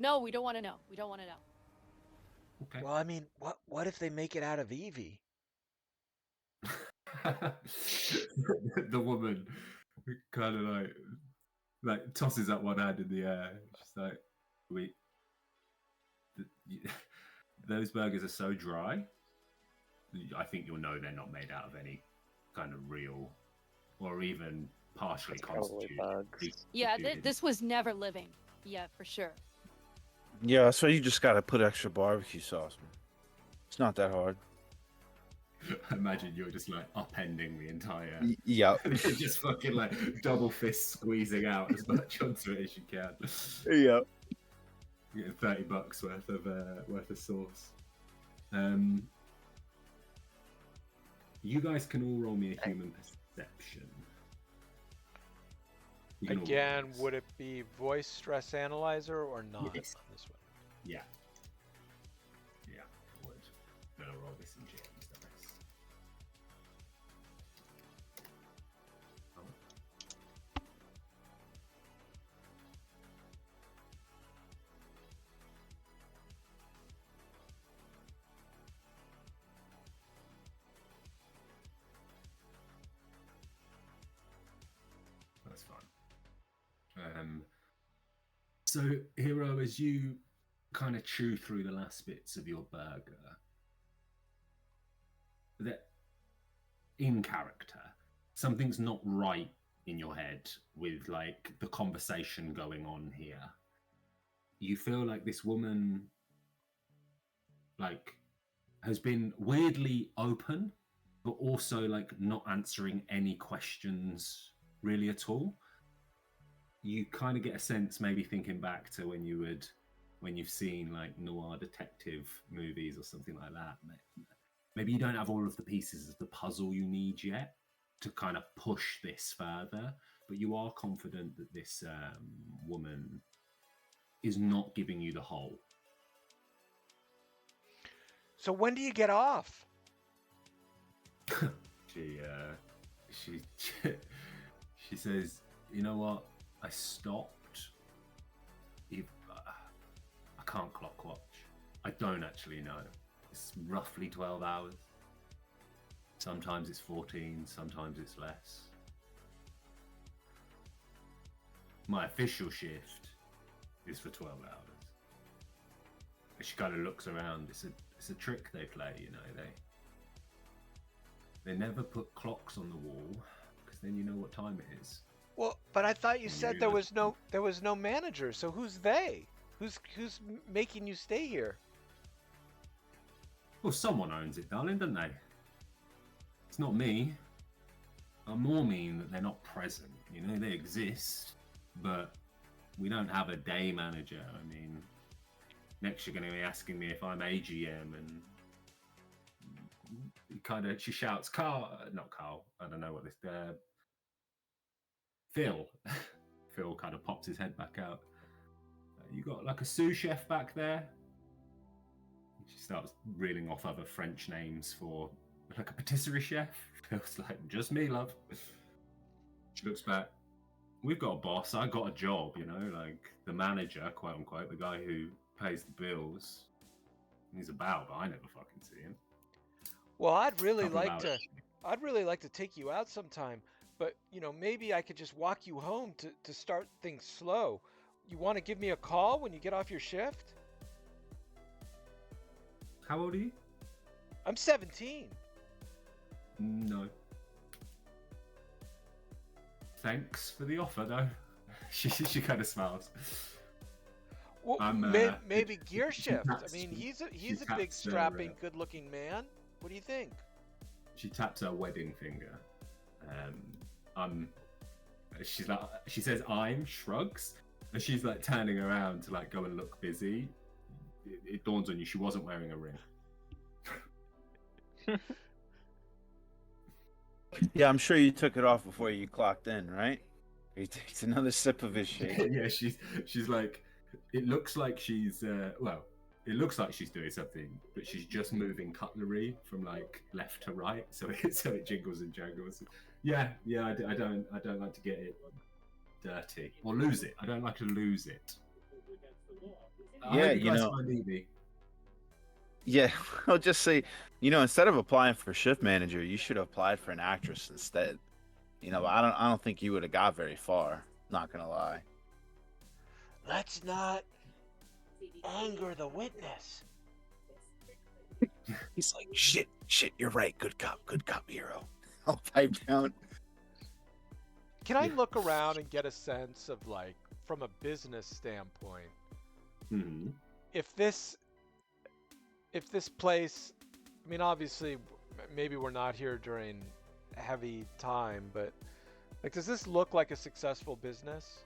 No, we don't want to know. We don't want to know. Okay. Well, I mean, what if they make it out of Evie? The woman kind of like tosses up one hand in the air. She's like, those burgers are so dry. I think you'll know they're not made out of any kind of real or even partially constituted. Bugs. Yeah, this was never living. Yeah, for sure. Yeah, that's why you just gotta put extra barbecue sauce, man. It's not that hard. I imagine you're just like upending the entire. Yeah. Just fucking like double fist squeezing out as much onto it as you can. Yeah. Getting $30 worth of sauce. You guys can all roll me a human perception. Again, would it be voice stress analyzer or not Yes. on this one? Yeah. Yeah, I would. Gonna roll this in James dice. Oh. That's fine. So, Hero, as you kind of chew through the last bits of your burger, that in character, something's not right in your head with like the conversation going on here. You feel like this woman like has been weirdly open, but also like not answering any questions really at all. You kind of get a sense, maybe thinking back to when you've seen like noir detective movies or something like that. Maybe you don't have all of the pieces of the puzzle you need yet to kind of push this further, but you are confident that this woman is not giving you the whole. So when do you get off? She says, you know what? I stopped. I can't clock watch. I don't actually know. It's roughly 12 hours. Sometimes it's 14, sometimes it's less. My official shift is for 12 hours. She kind of looks around. It's a trick they play, you know. They never put clocks on the wall because then you know what time it is. Well, but I thought you said there was no manager. So who's they? Who's making you stay here? Well, someone owns it, darling, don't they? It's not me. I more mean that they're not present. You know, they exist, but we don't have a day manager. I mean, next you're going to be asking me if I'm AGM, and she shouts, not Carl. I don't know what this. Phil. Phil kind of pops his head back out. You got like a sous chef back there. She starts reeling off other French names for like a patisserie chef. Phil's like, just me, love. She looks back. We've got a boss. I got a job, you know, like the manager, quote unquote, the guy who pays the bills. He's about, but I never fucking see him. Well, I'd really like to take you out sometime, but you know, maybe I could just walk you home to start things slow. You want to give me a call when you get off your shift? How old are you? I'm 17. No. Thanks for the offer, though. She kind of smiles. Well, maybe gear shift. I mean, he's a big, strapping, good-looking man. What do you think? She taps her wedding finger. She's like, she says, "I'm," shrugs, and she's like turning around to like go and look busy. It dawns on you she wasn't wearing a ring. Yeah, I'm sure you took it off before you clocked in, right? He takes another sip of his shake. Yeah, she's like, it looks like she's it looks like she's doing something, but she's just moving cutlery from like left to right, so it jiggles and jangles. Yeah, I don't like to get it dirty or lose it. I don't like to lose it. I Yeah, hope you you guys know, find Evie. yeah, I'll just say, instead of applying for shift manager, you should have applied for an actress instead. I don't think you would have got very far. Not gonna lie. Let's not anger the witness. He's like, shit, you're right. Good cop, hero. I'll pipe down. Can I look around and get a sense of, like, from a business standpoint, Hmm. if this place, I mean, obviously, maybe we're not here during heavy time, but like, does this look like a successful business?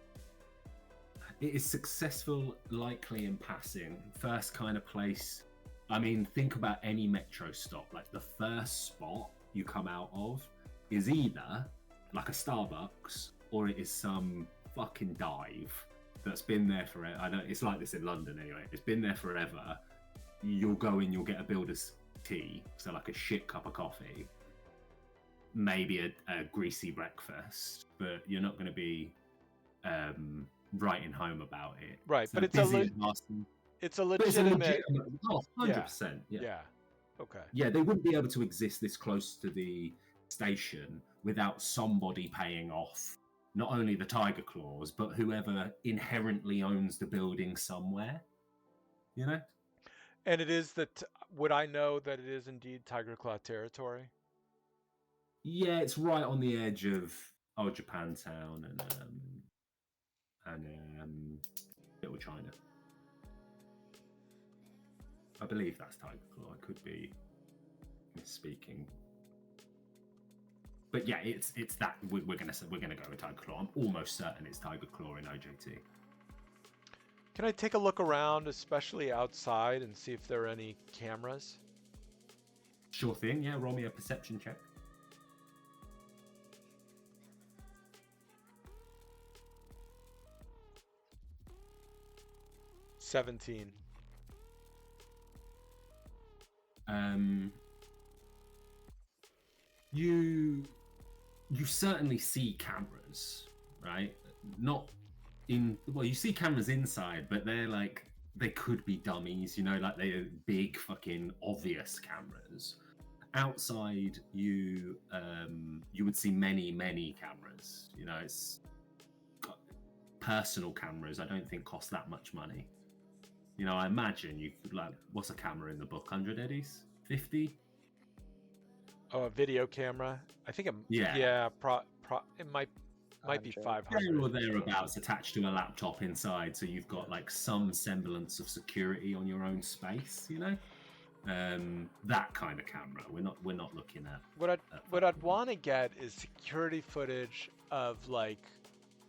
It is successful, likely in passing. First kind of place. I mean, think about any metro stop. Like the first spot you come out of is either like a Starbucks or it is some fucking dive that's been there forever. I know it's like this in London anyway. It's been there forever. You'll go in, you'll get a builder's tea, so like a shit cup of coffee, maybe a greasy breakfast, but you're not going to be writing home about it. Right, So but it's busy and nasty. it's a But it's a legitimate. legitimate, oh, 100%. Yeah. Yeah. Okay. Yeah, they wouldn't be able to exist this close to the station without somebody paying off not only the tiger claws, but whoever inherently owns the building somewhere. You know? And it is that. Would I know that it is indeed Tiger Claw territory? Yeah, it's right on the edge of Old Japantown and Little China. I believe that's Tiger Claw. I could be misspeaking. But yeah, it's that we're gonna go with Tiger Claw. I'm almost certain it's Tiger Claw in OJT. Can I take a look around, especially outside, and see if there are any cameras? Sure thing. Yeah, roll me a perception check. $17. You certainly see cameras, right? Not in, well, you see cameras inside, but they're like, they could be dummies, like they're big fucking obvious cameras. Outside, you would see many cameras. It's personal cameras. I don't think cost that much money. I imagine you could, like, what's a camera in the book? 100 eddies? 50? Oh, a video camera. I think it. Yeah. Yeah. It might be 500. There or thereabouts, attached to a laptop inside, so you've got like some semblance of security on your own space. That kind of camera. We're not looking at. What I'd want to get is security footage of, like,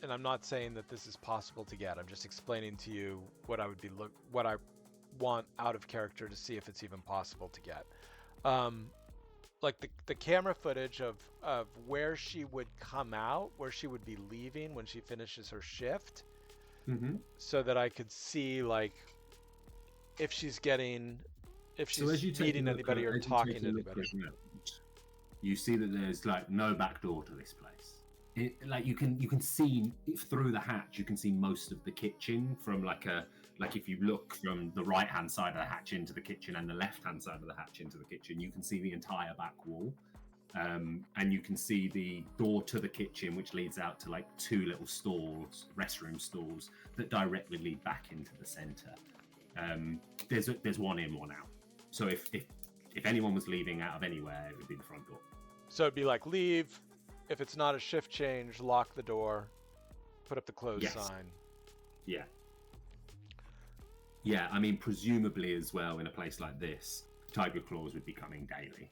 and I'm not saying that this is possible to get. I'm just explaining to you what I want out of character to see if it's even possible to get. Like the camera footage of where she would come out, where she would be leaving when she finishes her shift, so that I could see, like, if she's meeting anybody or talking to anybody. You see that there's like no back door to this place. Like you can see through the hatch. You can see most of the kitchen from like if you look from the right hand side of the hatch into the kitchen and the left hand side of the hatch into the kitchen, you can see the entire back wall, and you can see the door to the kitchen, which leads out to like two little stalls, restroom stalls that directly lead back into the center. There's one in, one out. So if anyone was leaving out of anywhere, it would be the front door. So it'd be like, leave. If it's not a shift change, lock the door, put up the close sign. Yeah. Yeah, I mean, presumably as well, in a place like this, Tiger Claws would be coming daily.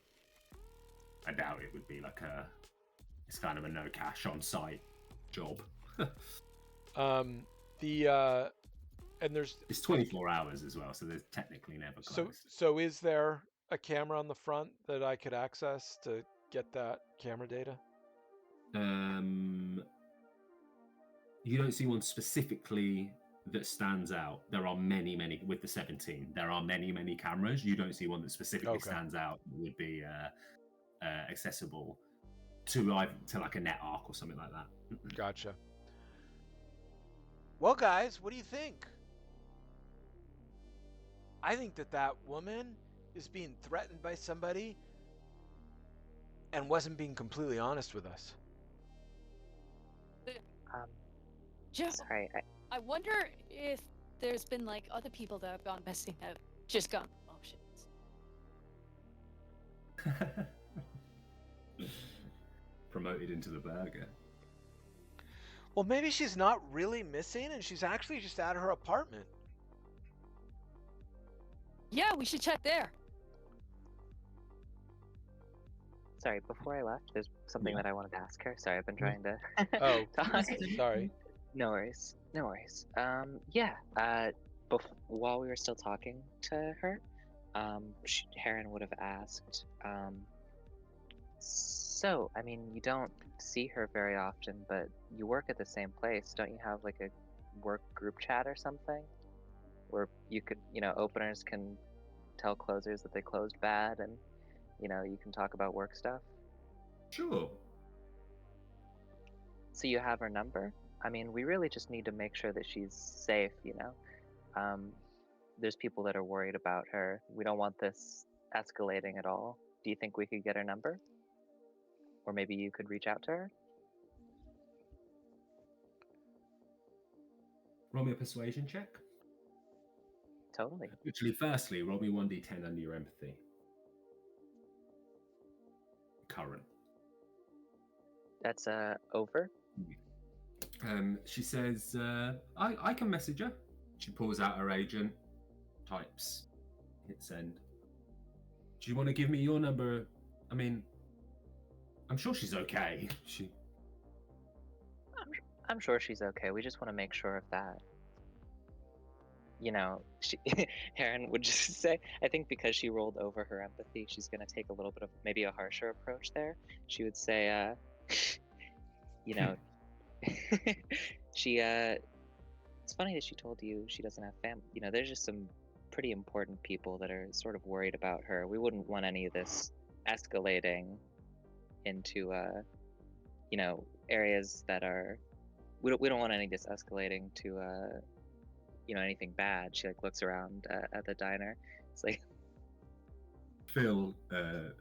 I doubt it would be like it's kind of a no cash on site job. And it's 24 hours as well, so there's technically never closed. So is there a camera on the front that I could access to get that camera data? You don't see one specifically that stands out. There are many with the 17. There are many cameras. You don't see one that specifically stands out that would be accessible to like a net arc or something like that. Gotcha. Well, guys, what do you think? I think that woman is being threatened by somebody and wasn't being completely honest with us. Um, Joe, sorry. I wonder if there's been like other people that have gone missing that have just gone emotions. Promoted into the burger. Well, maybe she's not really missing and she's actually just at her apartment. Yeah, we should check there. Sorry, before I left, there's something Yeah. that I wanted to ask her. Sorry, I've been trying to Oh, talk. sorry. No worries. No worries. Yeah. While we were still talking to her, Heron would have asked, so, I mean, you don't see her very often, but you work at the same place. Don't you have like a work group chat or something? Where you could, openers can tell closers that they closed bad and, you can talk about work stuff. Sure. So you have her number? I mean, we really just need to make sure that she's safe, There's people that are worried about her. We don't want this escalating at all. Do you think we could get her number? Or maybe you could reach out to her? Roll me a persuasion check. Totally. Actually, firstly, roll me 1d10 under your empathy. Current. That's over. She says, I can message her. She pulls out her agent, types, hit send. Do you want to give me your number? I mean, I'm sure she's okay. I'm sure she's okay. We just want to make sure of that. Heron would just say, I think because she rolled over her empathy, she's going to take a little bit of maybe a harsher approach there. She would say, she, it's funny that she told you she doesn't have family. There's just some pretty important people that are sort of worried about her. We wouldn't want any of this escalating into, areas that are, we don't want any of this escalating to, anything bad. She looks around at the diner. It's like Phil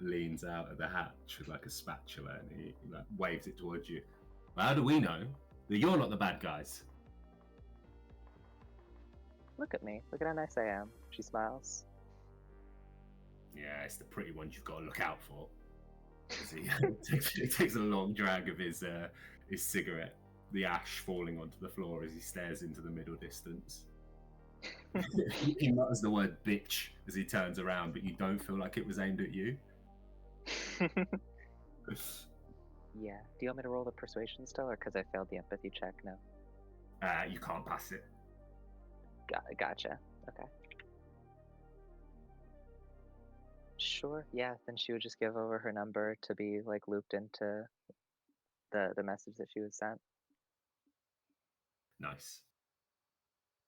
leans out of the hatch with a spatula and he waves it towards you. Well, how do we know that you're not the bad guys? Look at me. Look at how nice I am. She smiles. Yeah, it's the pretty ones you've got to look out for. He takes a long drag of his cigarette, the ash falling onto the floor as he stares into the middle distance. He mutters the word bitch as he turns around, but you don't feel like it was aimed at you. Yeah. Do you want me to roll the persuasion still, or because I failed the empathy check? No. You can't pass it. Gotcha. Okay. Sure. Yeah. Then she would just give over her number to be looped into the message that she was sent. Nice.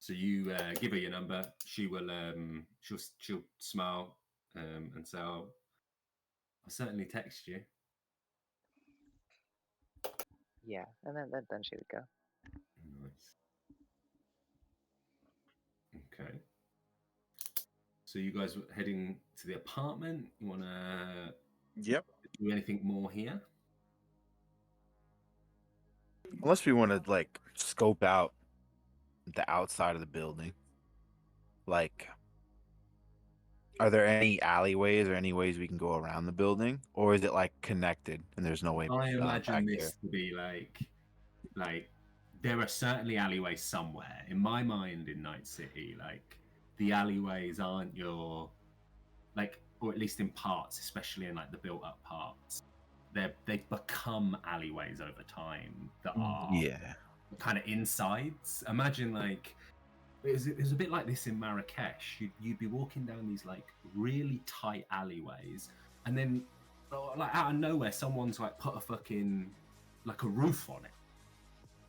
So you give her your number. She will. She'll smile and say, "I'll certainly text you." Yeah, and then she would go. Nice. Okay. So you guys were heading to the apartment. You want to Yep. do anything more here? Unless we want to scope out the outside of the building. Are there any alleyways or any ways we can go around the building, or is it connected and there's no way? I imagine back this there? to be like there are certainly alleyways somewhere. In my mind, in Night City, the alleyways aren't your or at least in parts, especially in the built-up parts, they've become alleyways over time that are kind of insides. Imagine it was a bit like this in Marrakesh. You'd be walking down these really tight alleyways, and then out of nowhere, someone's put a fucking a roof on it,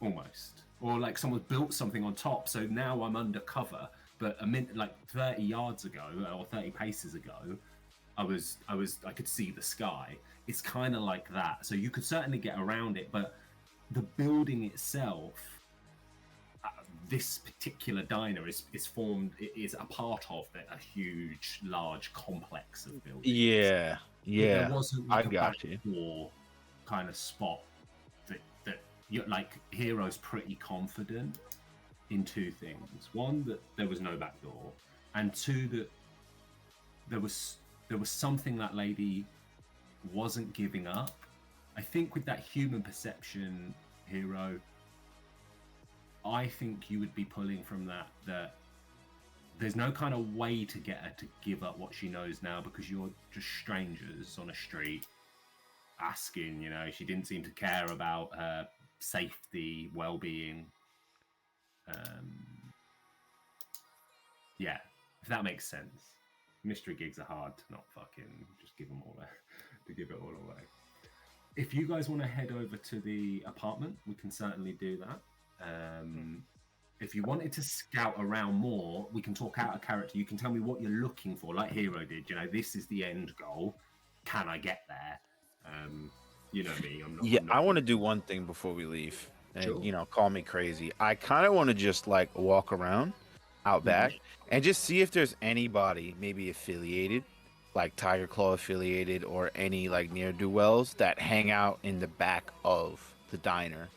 almost, or someone's built something on top. So now I'm undercover. But 30 yards ago or 30 paces ago, I could see the sky. It's kind of like that. So you could certainly get around it, but the building itself, this particular diner is formed, it is a part of a huge, large complex of buildings. Yeah, yeah. There wasn't I like a got you. backdoor kind of spot that you're like Hero's pretty confident in two things. One, that there was no back door, and two, that there was something that lady wasn't giving up. I think with that human perception, Hero, I think you would be pulling from that there's no kind of way to get her to give up what she knows now, because you're just strangers on a street asking, you know, she didn't seem to care about her safety, well-being. Yeah, if that makes sense. Mystery gigs are hard to not fucking just give them all away, to give it all away. If you guys want to head over to the apartment, we can certainly do that. If you wanted to scout around more, we can talk out a character. You can tell me what you're looking for, like Hero did. You know, this is the end goal. Can I get there? You know me. I want to do one thing before we leave. And, Sure. you know, call me crazy. I kind of want to just like walk around out back and just see if there's anybody maybe affiliated, like Tiger Claw affiliated, or any like ne'er-do-wells that hang out in the back of the diner,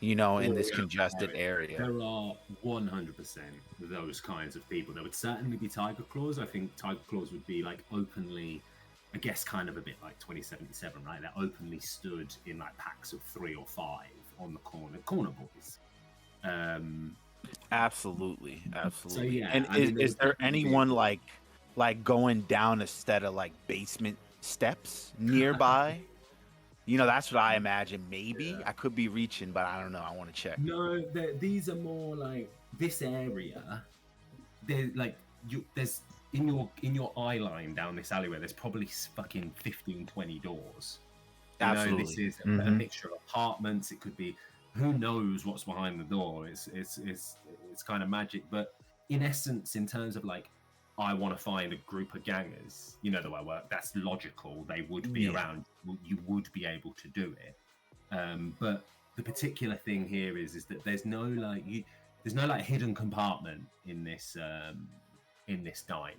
you know, in this congested area. There are 100% those kinds of people. There would certainly be Tiger Claws. I think Tiger Claws would be like openly, I guess, kind of a bit like 2077, right? They're openly stood in like packs of 3 or 5 on the corner boys. Absolutely. So yeah, And is there anyone like going down a set of like basement steps nearby? You know, that's what I imagine. Maybe I could be reaching, but I don't know. I want to check. No, these are more like this area. There's like there's in your eye line down this alleyway. There's probably fucking 15, 20 doors. Absolutely. You know, this is a mixture of apartments. It could be, who knows what's behind the door. It's kind of magic, but in essence, in terms of like, I want to find a group of gangers, you know, the way I work, that's logical. They would be around. You would be able to do it. But the particular thing here is that there's no like hidden compartment in this diner.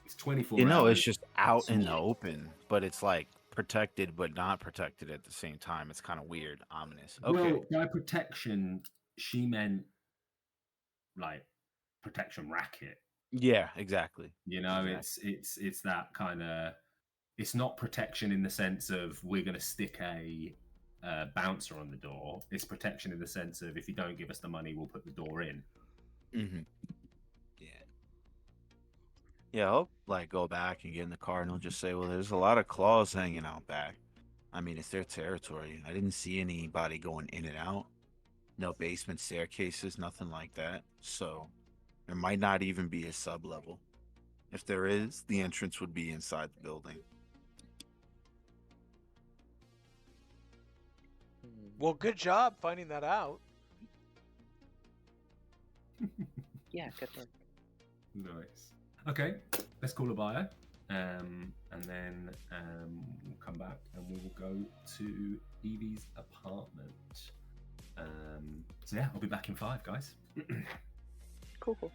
It's 24 You know, hours. it's just out in the open, but it's like protected but not protected at the same time. It's kind of weird, ominous. Okay. Well, by protection, she meant like protection racket. Yeah, exactly. You know, Exactly. it's that kind of. It's not protection in the sense of we're going to stick a bouncer on the door. It's protection in the sense of if you don't give us the money, we'll put the door in. Mm-hmm. Yeah, I'll like go back and get in the car and I'll just say, well, there's a lot of claws hanging out back. I mean, it's their territory. I didn't see anybody going in and out. No basement staircases, nothing like that. So there might not even be a sub level. If there is, the entrance would be inside the building. Well, good job finding that out. Yeah, good work. Nice. Okay, let's call a buyer, and then we'll come back and we will go to Evie's apartment. So yeah, I'll be back in 5, guys. Cool.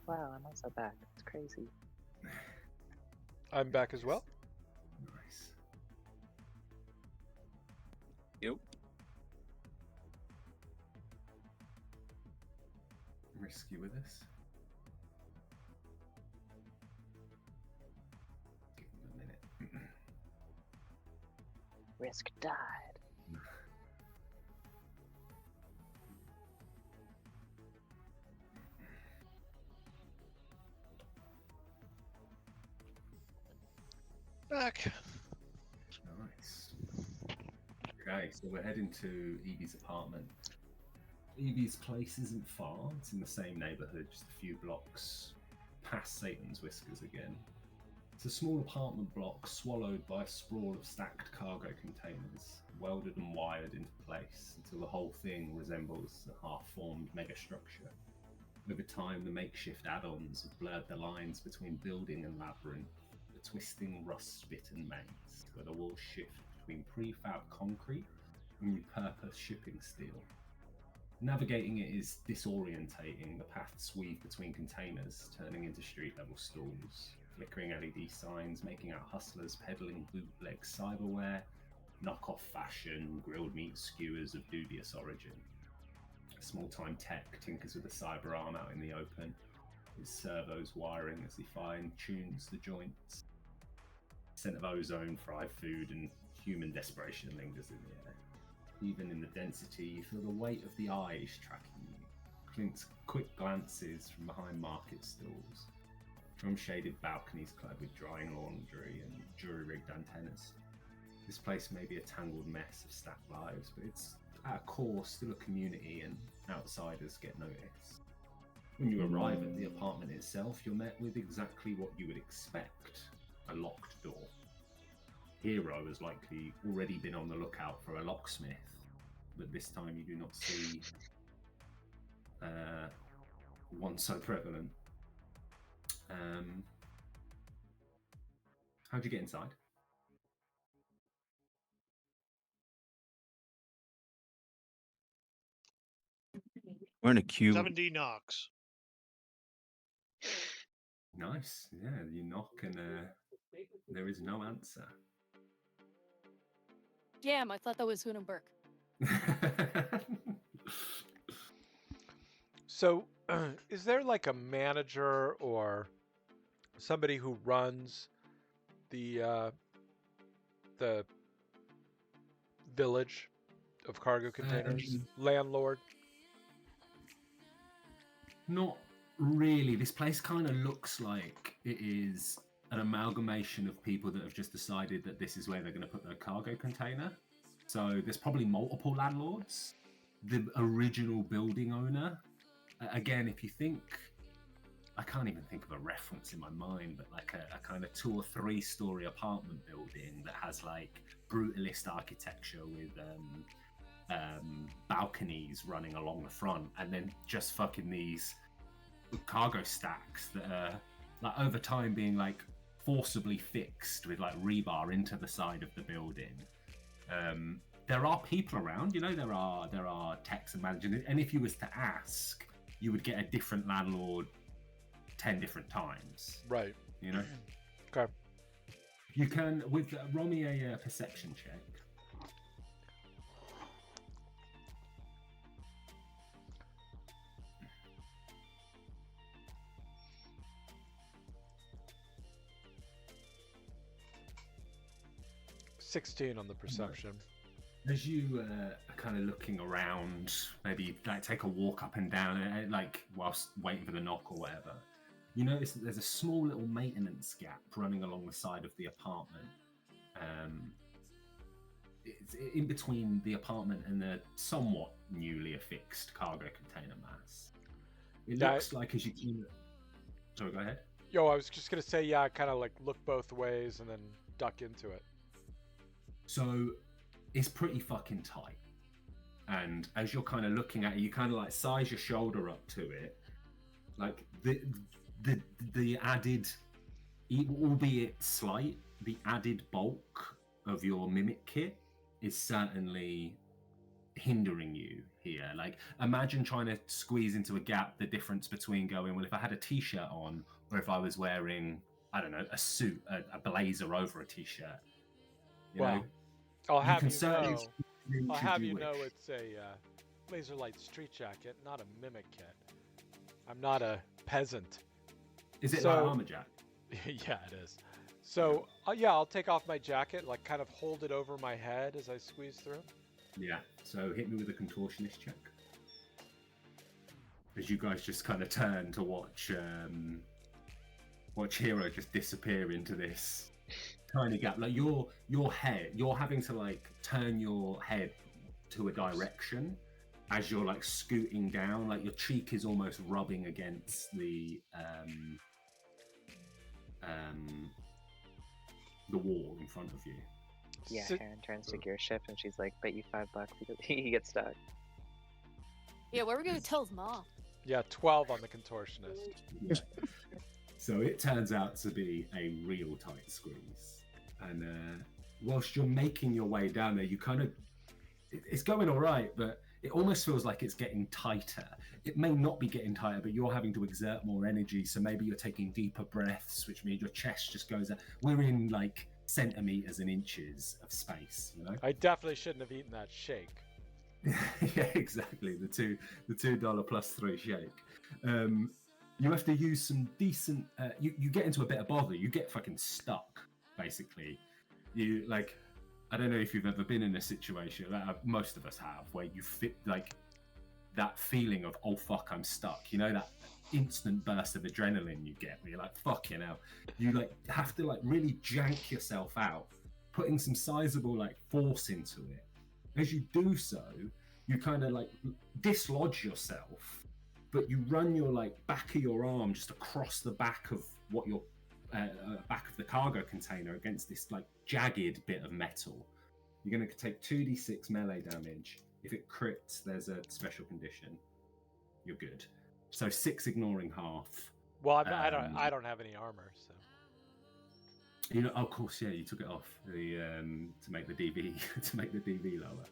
Wow, I'm also back. It's crazy. I'm back as well. Nice. Yep. Risky with this. Give him a minute. Risk died. Back. Nice. Okay, so we're heading to Evie's apartment. Evie's place isn't far. It's in the same neighborhood, just a few blocks past Satan's Whiskers again. It's a small apartment block swallowed by a sprawl of stacked cargo containers, welded and wired into place until the whole thing resembles a half-formed megastructure. Over time, the makeshift add-ons have blurred the lines between building and labyrinth, a twisting rust-bitten maze, where the walls shift between prefab concrete and repurposed shipping steel. Navigating it is disorientating. The paths weave between containers, turning into street-level stalls. Flickering LED signs making out hustlers peddling bootleg cyberware, knockoff fashion, grilled meat skewers of dubious origin. Small-time tech tinkers with a cyber arm out in the open, his servos wiring as he fine-tunes the joints. Scent of ozone, fried food, and human desperation lingers in the air. Even in the density, you feel the weight of the eyes tracking you. Clint's quick glances from behind market stalls. Drum-shaded balconies clad with drying laundry and jury-rigged antennas. This place may be a tangled mess of stacked lives, but it's at a core still a community, and outsiders get noticed. When you arrive at the apartment itself, you're met with exactly what you would expect: a locked door. Hero has likely already been on the lookout for a locksmith, but this time you do not see one so prevalent. How'd you get inside? We're in a queue. 70 knocks. Nice. Yeah, you knock and there is no answer. Damn, I thought that was Hunenberg. So, is there like a manager or somebody who runs the village of cargo containers? Landlord? Not really. This place kind of looks like it is an amalgamation of people that have just decided that this is where they're going to put their cargo container. So there's probably multiple landlords. The original building owner, again, if you think, I can't even think of a reference in my mind, but like a kind of 2 or 3 story apartment building that has like brutalist architecture with balconies running along the front, and then just fucking these cargo stacks that are like over time being like forcibly fixed with like rebar into the side of the building. There are people around, you know, there are techs and managers, and if you was to ask, you would get a different landlord 10 different times. Right. You know? Okay. You can, with roll me a perception check. $16 on the perception. As you are kind of looking around, maybe like take a walk up and down, like whilst waiting for the knock or whatever, you notice that there's a small little maintenance gap running along the side of the apartment. It's in between the apartment and the somewhat newly affixed cargo container mass. It looks like as you can. Sorry, go ahead. Yo, I was just gonna say, yeah, I kind of like look both ways and then duck into it. So it's pretty fucking tight, and as you're kind of looking at it, you kind of like size your shoulder up to it, like the added, albeit slight, the added bulk of your mimic kit is certainly hindering you here. Like, imagine trying to squeeze into a gap the difference between going, well, if I had a t-shirt on, or if I was wearing, I don't know, a suit, a blazer over a t-shirt. You know, I'll you have can you certainly know. squeeze an inch I'll if have you you wish. know it's a laser light street jacket, not a mimic kit. I'm not a peasant. Is it So- like armor jack? Yeah, it is. So yeah, I'll take off my jacket, like kind of hold it over my head as I squeeze through. Yeah. So hit me with a contortionist check. As you guys just kind of turn to watch Hero just disappear into this tiny gap. Like your head, you're having to like turn your head to a direction as you're like scooting down. Like your cheek is almost rubbing against the wall in front of you. Yeah, Sit- Karen turns to gear shift and she's like, bet you $5 he gets stuck. Yeah, what are we gonna tell his mom? Yeah, 12 on the contortionist. Yeah. So it turns out to be a real tight squeeze. And whilst you're making your way down there, you kind of, it's going all right, but it almost feels like it's getting tighter. It may not be getting tighter, but you're having to exert more energy. So maybe you're taking deeper breaths, which means your chest just goes out. We're in like centimeters and inches of space, you know? I definitely shouldn't have eaten that shake. Yeah, exactly. The $2 plus 3 shake. You have to use some decent. You get into a bit of bother. You get fucking stuck, basically. You like. I don't know if you've ever been in a situation that most of us have, where you fit like that feeling of, oh fuck, I'm stuck. You know, that instant burst of adrenaline you get where you're like, fuck, you know. You like have to like really jank yourself out, putting some sizable like force into it. As you do so, you kind of like dislodge yourself, but you run your like back of your arm just across the back of what your back of the cargo container against this like jagged bit of metal. You're going to take 2d6 melee damage. If it crits, there's a special condition. You're good. So 6 ignoring half. Well, I don't have any armor, so. You know, of course, yeah. You took it off to make the DV to make the DV lower,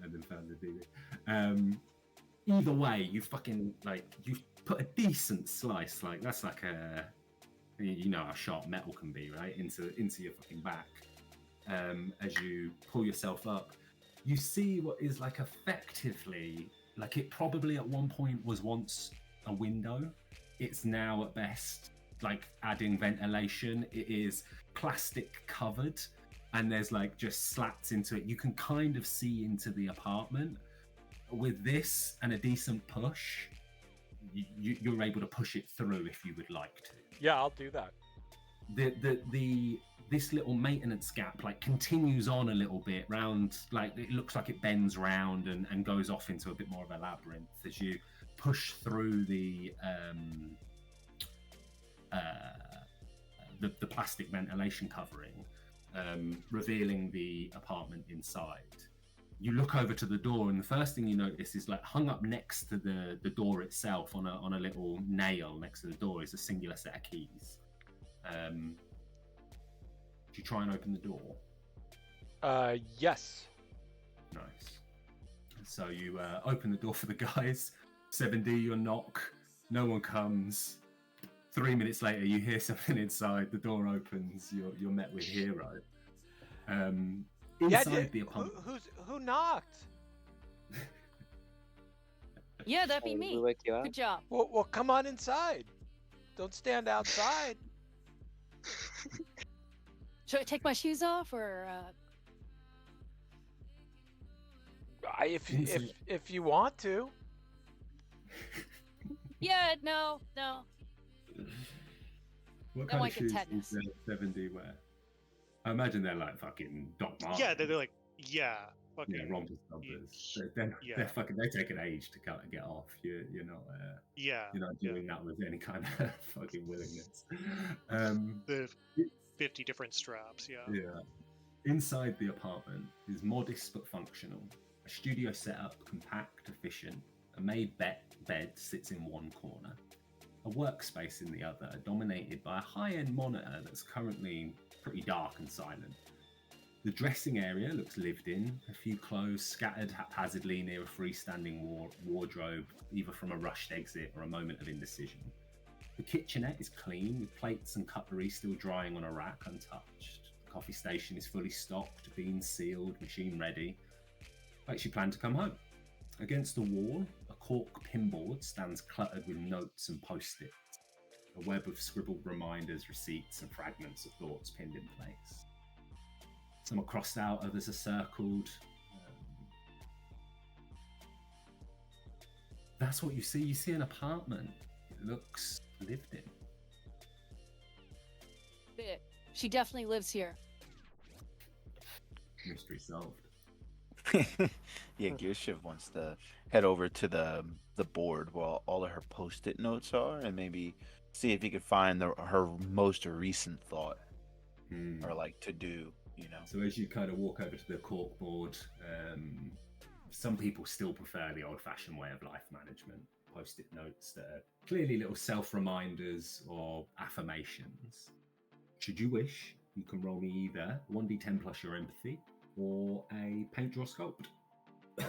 and then found the DV. Either way, you fucking like you put a decent slice. Like that's like a, you know how sharp metal can be, right? Into your fucking back. As you pull yourself up, you see what is like effectively like it probably at one point was once a window. It's now at best like adding ventilation. It is plastic covered and there's like just slats into it. You can kind of see into the apartment. With this and a decent push, you're able to push it through if you would like to. Yeah, I'll do that. This little maintenance gap like continues on a little bit round, like it looks like it bends round and goes off into a bit more of a labyrinth as you push through the plastic ventilation covering, revealing the apartment inside. You look over to the door, and the first thing you notice is like hung up next to the door itself on a little nail next to the door is a singular set of keys. Do you try and open the door? Yes. Nice. So you open the door for the guys. 7D, you knock. No one comes. 3 minutes later, you hear something inside. The door opens. You're met with Hero. Inside the apartment. Who knocked? Yeah, that'd be Oh, me. we wake you up? Good job. Well, come on inside. Don't stand outside. Should I take my shoes off or? If you want to. Yeah, no. What I kind want of to shoes get tetanus. does 7D wear? I imagine they're like fucking Doc Martens. Yeah, they're like, yeah, fucking, Yeah, rompers, stompers. yeah. They're fucking. They take an age to get off. You're not. yeah. You're not yeah. doing that with any kind of fucking willingness. The 50 different straps, yeah. Yeah. Inside the apartment is modest but functional. A studio setup, compact, efficient. A made bed sits in one corner. A workspace in the other, dominated by a high-end monitor that's currently pretty dark and silent. The dressing area looks lived in, a few clothes scattered haphazardly near a freestanding wardrobe, either from a rushed exit or a moment of indecision. The kitchenette is clean, with plates and cutlery still drying on a rack untouched. The coffee station is fully stocked, beans sealed, machine ready. Like she planned to come home. Against the wall, a cork pinboard stands cluttered with notes and post-its. A web of scribbled reminders, receipts, and fragments of thoughts pinned in place. Some are crossed out, others are circled. That's what you see. You see an apartment. It looks lived in. She definitely lives here. Mystery solved. Yeah, Gear Shift wants to head over to the board while all of her post-it notes are, and maybe see if he could find her most recent thought or like to do. You know. So as you kind of walk over to the cork board, some people still prefer the old-fashioned way of life management. Post-it notes that are clearly little self-reminders or affirmations. Should you wish, you can roll me either 1d10 plus your empathy or a paint, draw, sculpt. You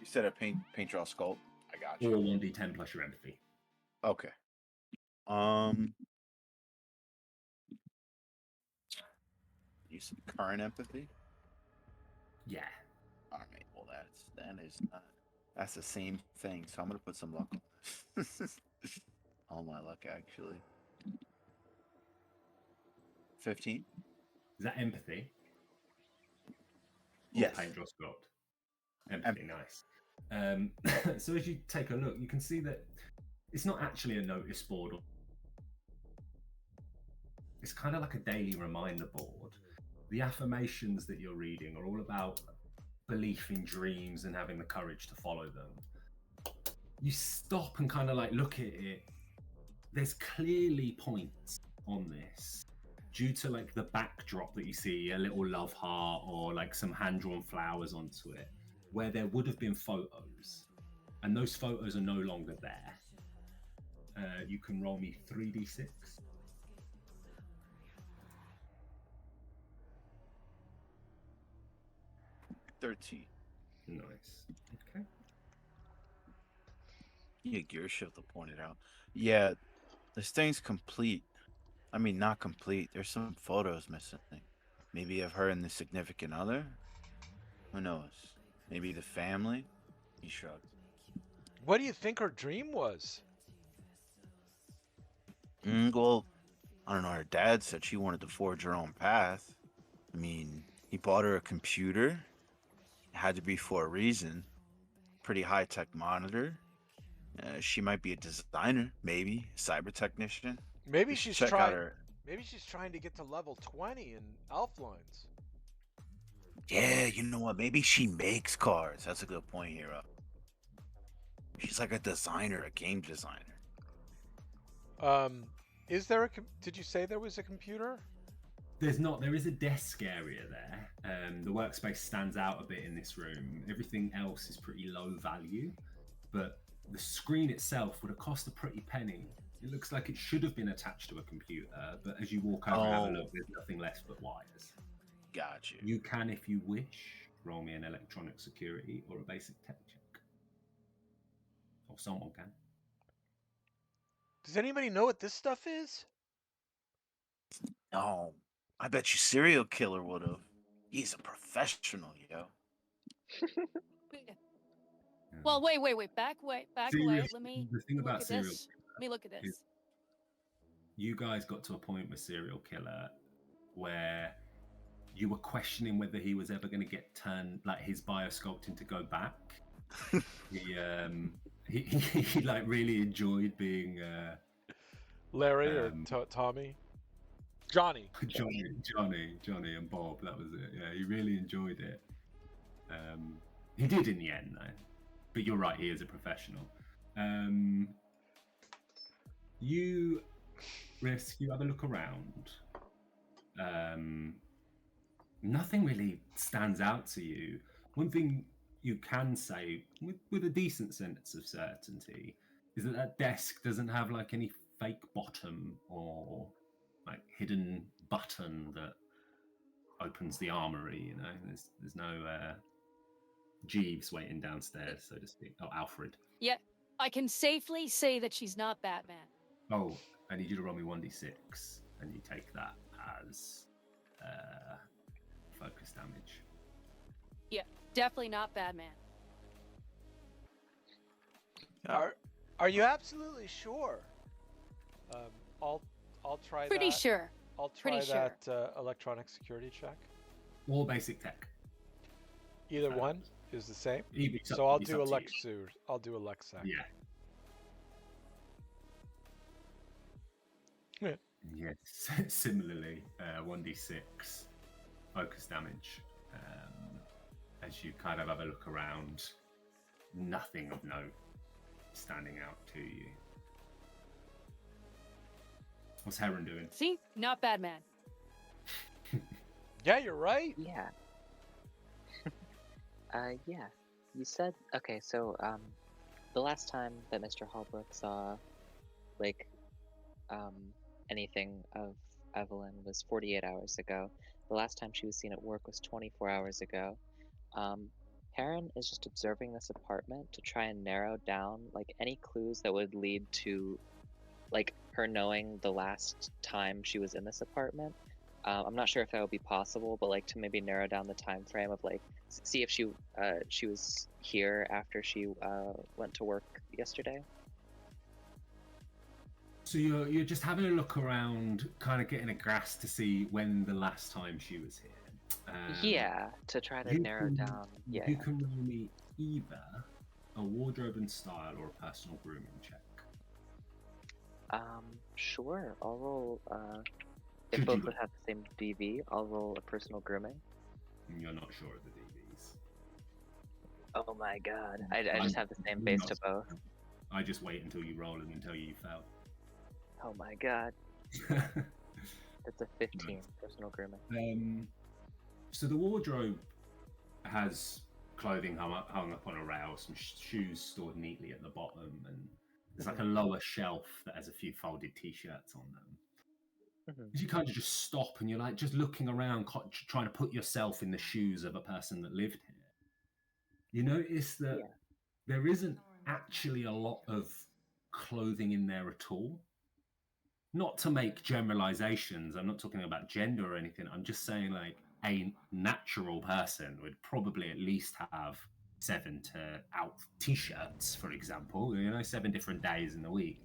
said a paint, draw, sculpt. I got you. Or 1d10 plus your empathy. Okay. You said current empathy? Yeah. All right. Well, that's the same thing. So I'm gonna put some luck on this. All my luck, actually. 15. Is that empathy? Yes. Paint, draw, sculpt. Empathy, nice. So as you take a look, you can see that it's not actually a notice board. It's kind of like a daily reminder board. The affirmations that you're reading are all about belief in dreams and having the courage to follow them. You stop and kind of like look at it. There's clearly points on this due to like the backdrop that you see, a little love heart or like some hand-drawn flowers onto it, where there would have been photos, and those photos are no longer there. You can roll me 3d6. 13. Nice. Okay. Yeah, Gear Shift pointed out. Yeah, this thing's complete. I mean, not complete. There's some photos missing. Maybe of her and the significant other. Who knows? Maybe the family. He shrugged. What do you think her dream was? Well, I don't know. Her dad said she wanted to forge her own path. I mean, he bought her a computer. It had to be for a reason. Pretty high-tech monitor. She might be a designer, maybe a cyber technician. Maybe You should she's check out trying. her. Maybe she's trying to get to level 20 in Elf Lines. Yeah, you know what? Maybe she makes cards. That's a good point, Hero. She's like a designer, a game designer. Is there a? Did you say there was a computer? There's not. There is a desk area there. The workspace stands out a bit in this room. Everything else is pretty low value, but the screen itself would have cost a pretty penny. It looks like it should have been attached to a computer, but as you walk over and have a look, there's nothing left but wires. Got you. You can, if you wish, roll me an electronic security or a basic tech check. Or someone can. Does anybody know what this stuff is? No, I bet you serial killer would have. He's a professional, yo. Well, wait. Back away. Let me The thing look about at serial this. Let me look at this. you guys got to a point with serial killer where you were questioning whether he was ever going to get turned, like his biosculpting to go back. He like really enjoyed being Larry or Tommy? Johnny. Johnny and Bob. That was it. Yeah, he really enjoyed it. He did in the end, though. But you're right, he is a professional. You have a look around. Nothing really stands out to you. One thing you can say with a decent sense of certainty is that desk doesn't have like any fake bottom or like hidden button that opens the armory. You know, there's no Jeeves waiting downstairs, so to speak. Oh, Alfred. Yeah, I can safely say that she's not Batman. Oh, I need you to roll me 1d6, and you take that as focus damage. Yeah, definitely not Batman. Are you absolutely sure? I'll try Pretty that. sure. I'll try Pretty sure. that electronic security check. Or basic tech. Either one is the same. It's So up- I'll it's do up a to you. Lexus. I'll do a Lexac. Yeah. Yeah. Yes. Similarly, 1d6 focus damage. As you kind of have a look around, nothing of note standing out to you. What's Heron doing? See? Not Batman. Yeah, you're right. Yeah. Yeah. You said okay. So the last time that Mr. Holbrook saw like anything of Evelyn was 48 hours ago. The last time she was seen at work was 24 hours ago. Heron is just observing this apartment to try and narrow down like any clues that would lead to like her knowing the last time she was in this apartment. I'm not sure if that would be possible, but like to maybe narrow down the time frame of like see if she was here after she went to work yesterday. So you're just having a look around, kind of getting a grasp to see when the last time she was here. Yeah, to try to narrow down. Yeah. You can roll me either a wardrobe and style or a personal grooming check. Sure. I'll roll. If Should both you would have the same DV, I'll roll a personal grooming. You're not sure of the DVs. Oh my god. I just have the same base to both. I just wait until you roll and then tell you failed. Oh my god. It's a 15 personal grooming. So the wardrobe has clothing hung up on a rail, some shoes stored neatly at the bottom, and there's like a lower shelf that has a few folded t-shirts on them. You kind of just stop and you're like just looking around, trying to put yourself in the shoes of a person that lived here. You notice that there isn't actually a lot of clothing in there at all. Not to make generalizations, I'm not talking about gender or anything. I'm just saying like a natural person would probably at least have 7 to out t-shirts, for example, 7 different days in the week.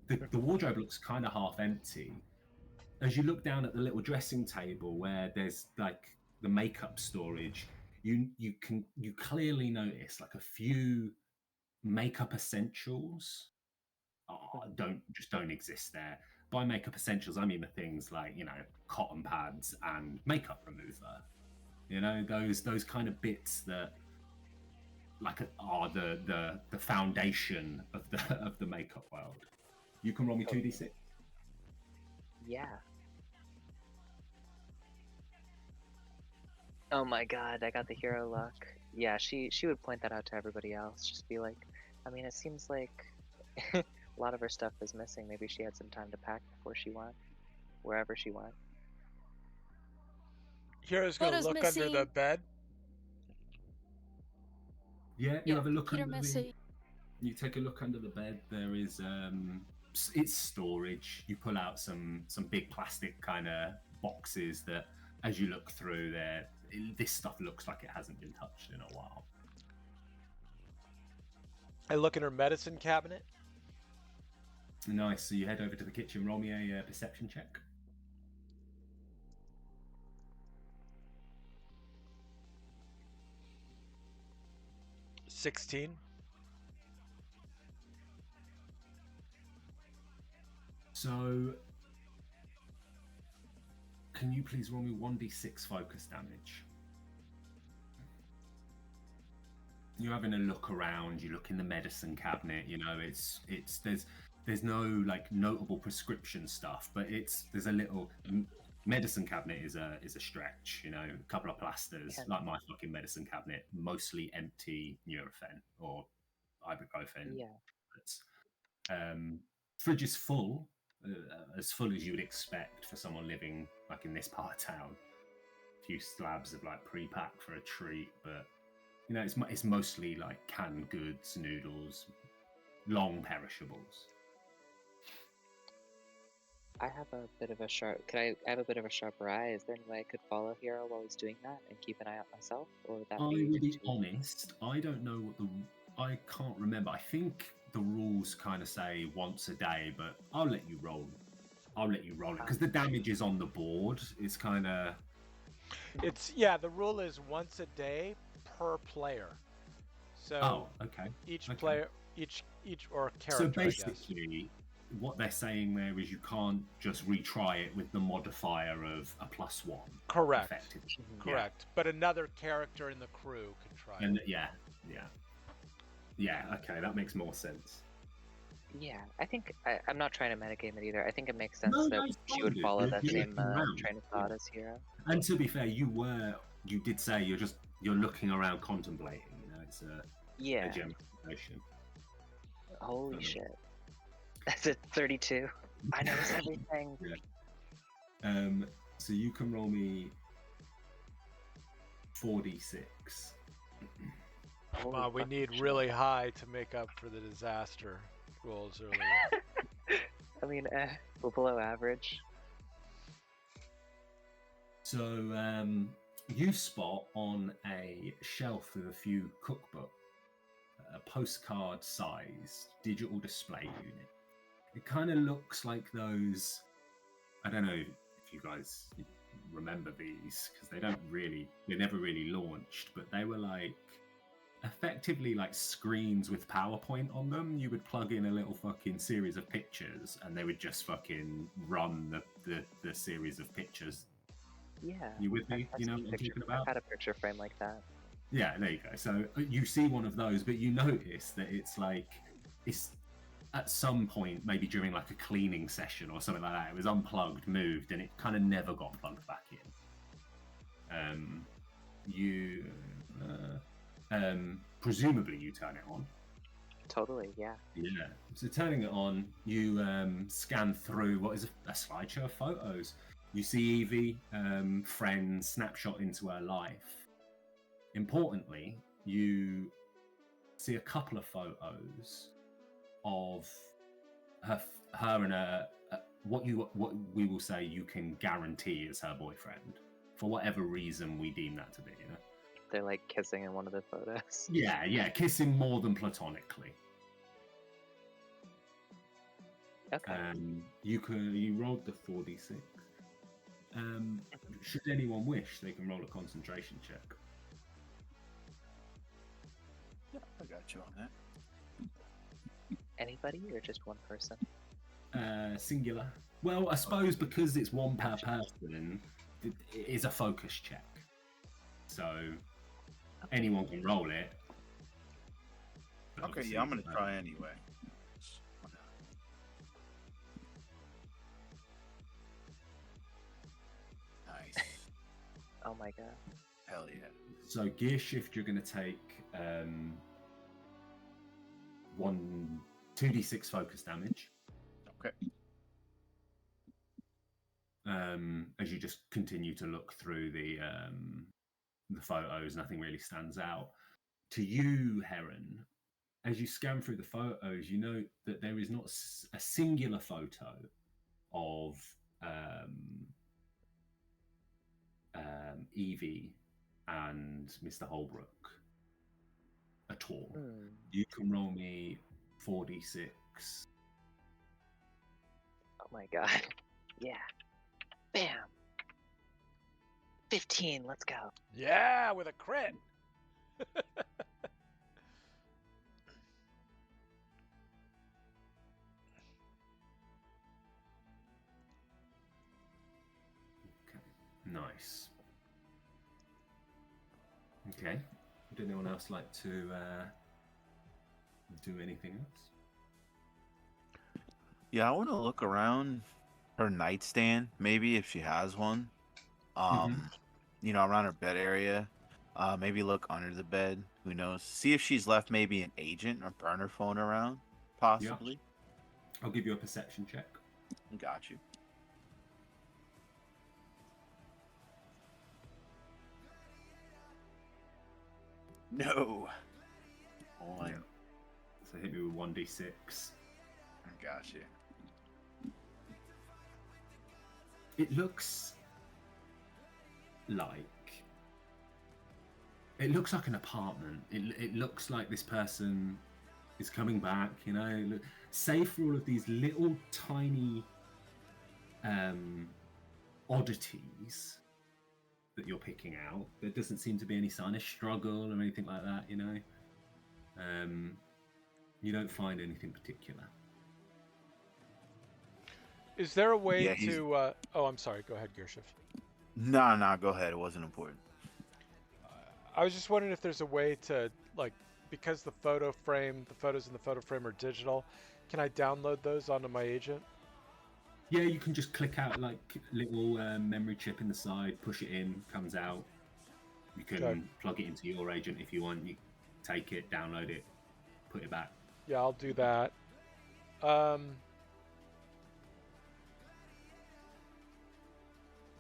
The wardrobe looks kind of half empty. As you look down at the little dressing table where there's like the makeup storage, you clearly notice like a few makeup essentials don't exist there. By makeup essentials, I mean the things like cotton pads and makeup remover. Those kind of bits that like are the foundation of the makeup world. You can roll me 2d6. Yeah. Oh my god, I got the hero luck. Yeah, she would point that out to everybody else. Just be like, I mean, it seems like a lot of her stuff is missing. Maybe she had some time to pack before she went, wherever she went. Hero's gonna look under the bed. Yeah, you have a look Peter under Missy. You take a look under the bed. There is it's storage. You pull out some big plastic kind of boxes that, as you look through there, this stuff looks like it hasn't been touched in a while. I look in her medicine cabinet. Nice. So you head over to the kitchen. Roll me a perception check. $16. So, can you please roll me 1d6 focus damage? You're having a look around. You look in the medicine cabinet. There's no like notable prescription stuff, but there's a little medicine cabinet is a stretch. A couple of plasters, like my fucking medicine cabinet, mostly empty Nurofen or ibuprofen. Yeah. Fridge is full, as full as you would expect for someone living like in this part of town. few slabs of like pre-pack for a treat, but you know, it's mostly like canned goods, noodles, long perishables. I have a bit of a sharp. I have a bit of a sharper eye. Is there any way I could follow Hero while he's doing that and keep an eye out myself, or would that I will be too- honest, I don't know what I can't remember. I think the rules kind of say once a day, but I'll let you roll. I'll let you roll it because the damage is on the board. It's kind of. The rule is once a day per player. So Oh, okay. each okay. player, each or character. So I guess. basically, what they're saying there is you can't just retry it with the modifier of a +1. Correct. Effectively. Correct. But another character in the crew can try. And it. yeah. Okay, that makes more sense. Yeah, I think I'm not trying to metagame it either. I think it makes sense No, that it's she fine, would dude. follow You're that looking same around. train of thought as Hero. And to be fair, you did say you're looking around contemplating. You know, it's a gem situation. Holy shit. That's at 32. I notice everything. Yeah. So you can roll me 4d6. Come on, we need really high to make up for the disaster rolls earlier. I mean, we're below average. So you spot on a shelf with a few cookbook, a postcard-sized digital display unit. It kind of looks like those. I don't know if you guys remember these because they never really launched, but they were like effectively like screens with PowerPoint on them. You would plug in a little fucking series of pictures, and they would just fucking run the series of pictures. Yeah. You with me? You know what I'm talking about? I've had a picture frame like that. Yeah, there you go. So you see one of those, but you notice that it's at some point, maybe during like a cleaning session or something like that, it was unplugged, moved, and it kind of never got plugged back in. Presumably you turn it on. Totally, yeah. Yeah. So turning it on, you scan through what is a slideshow of photos. You see Evie, friends, snapshot into her life. Importantly, you see a couple of photos of her and what we will say you can guarantee is her boyfriend for whatever reason we deem that to be. You know, they're like kissing in one of the photos. Yeah, kissing more than platonically. Okay. You rolled the 4d6. Should anyone wish, they can roll a concentration check. Yeah, I got you on that. Anybody or just one person? Singular. Well, I suppose because it's one per person, it is a focus check. So anyone can roll it. Okay, yeah, I'm gonna try anyway. Nice. Oh my god. Hell yeah. So gear shift, you're gonna take 2d6 focus damage. Okay. As you just continue to look through the photos, nothing really stands out. To you, Heron, as you scan through the photos, you note that there is not a singular photo of Evie and Mr. Holbrook at all. You can roll me 4d6. Oh my god. Yeah. Bam. 15. Let's go. Yeah, with a crit. Okay. Nice. Okay. Would anyone else like to do anything else? Yeah, I want to look around her nightstand, maybe if she has one. You know, around her bed area. Maybe look under the bed. Who knows? See if she's left maybe an agent or burner phone around, possibly. Yeah. I'll give you a perception check. Got you. No. On. Yeah. So hit me with 1d6. I got you. It looks like an apartment. It looks like this person is coming back, you know. Save for all of these little tiny oddities that you're picking out, there doesn't seem to be any sign of struggle or anything like that, you know. You don't find anything particular. Is there a way Yeah, he's- to? Oh, I'm sorry. Go ahead, Gershif. Nah, go ahead. It wasn't important. I was just wondering if there's a way to, like, because the photos in the photo frame are digital, can I download those onto my agent? Yeah, you can just click out like little memory chip in the side, push it in, comes out. You can Okay. plug it into your agent if you want. You take it, download it, put it back. Yeah, I'll do that.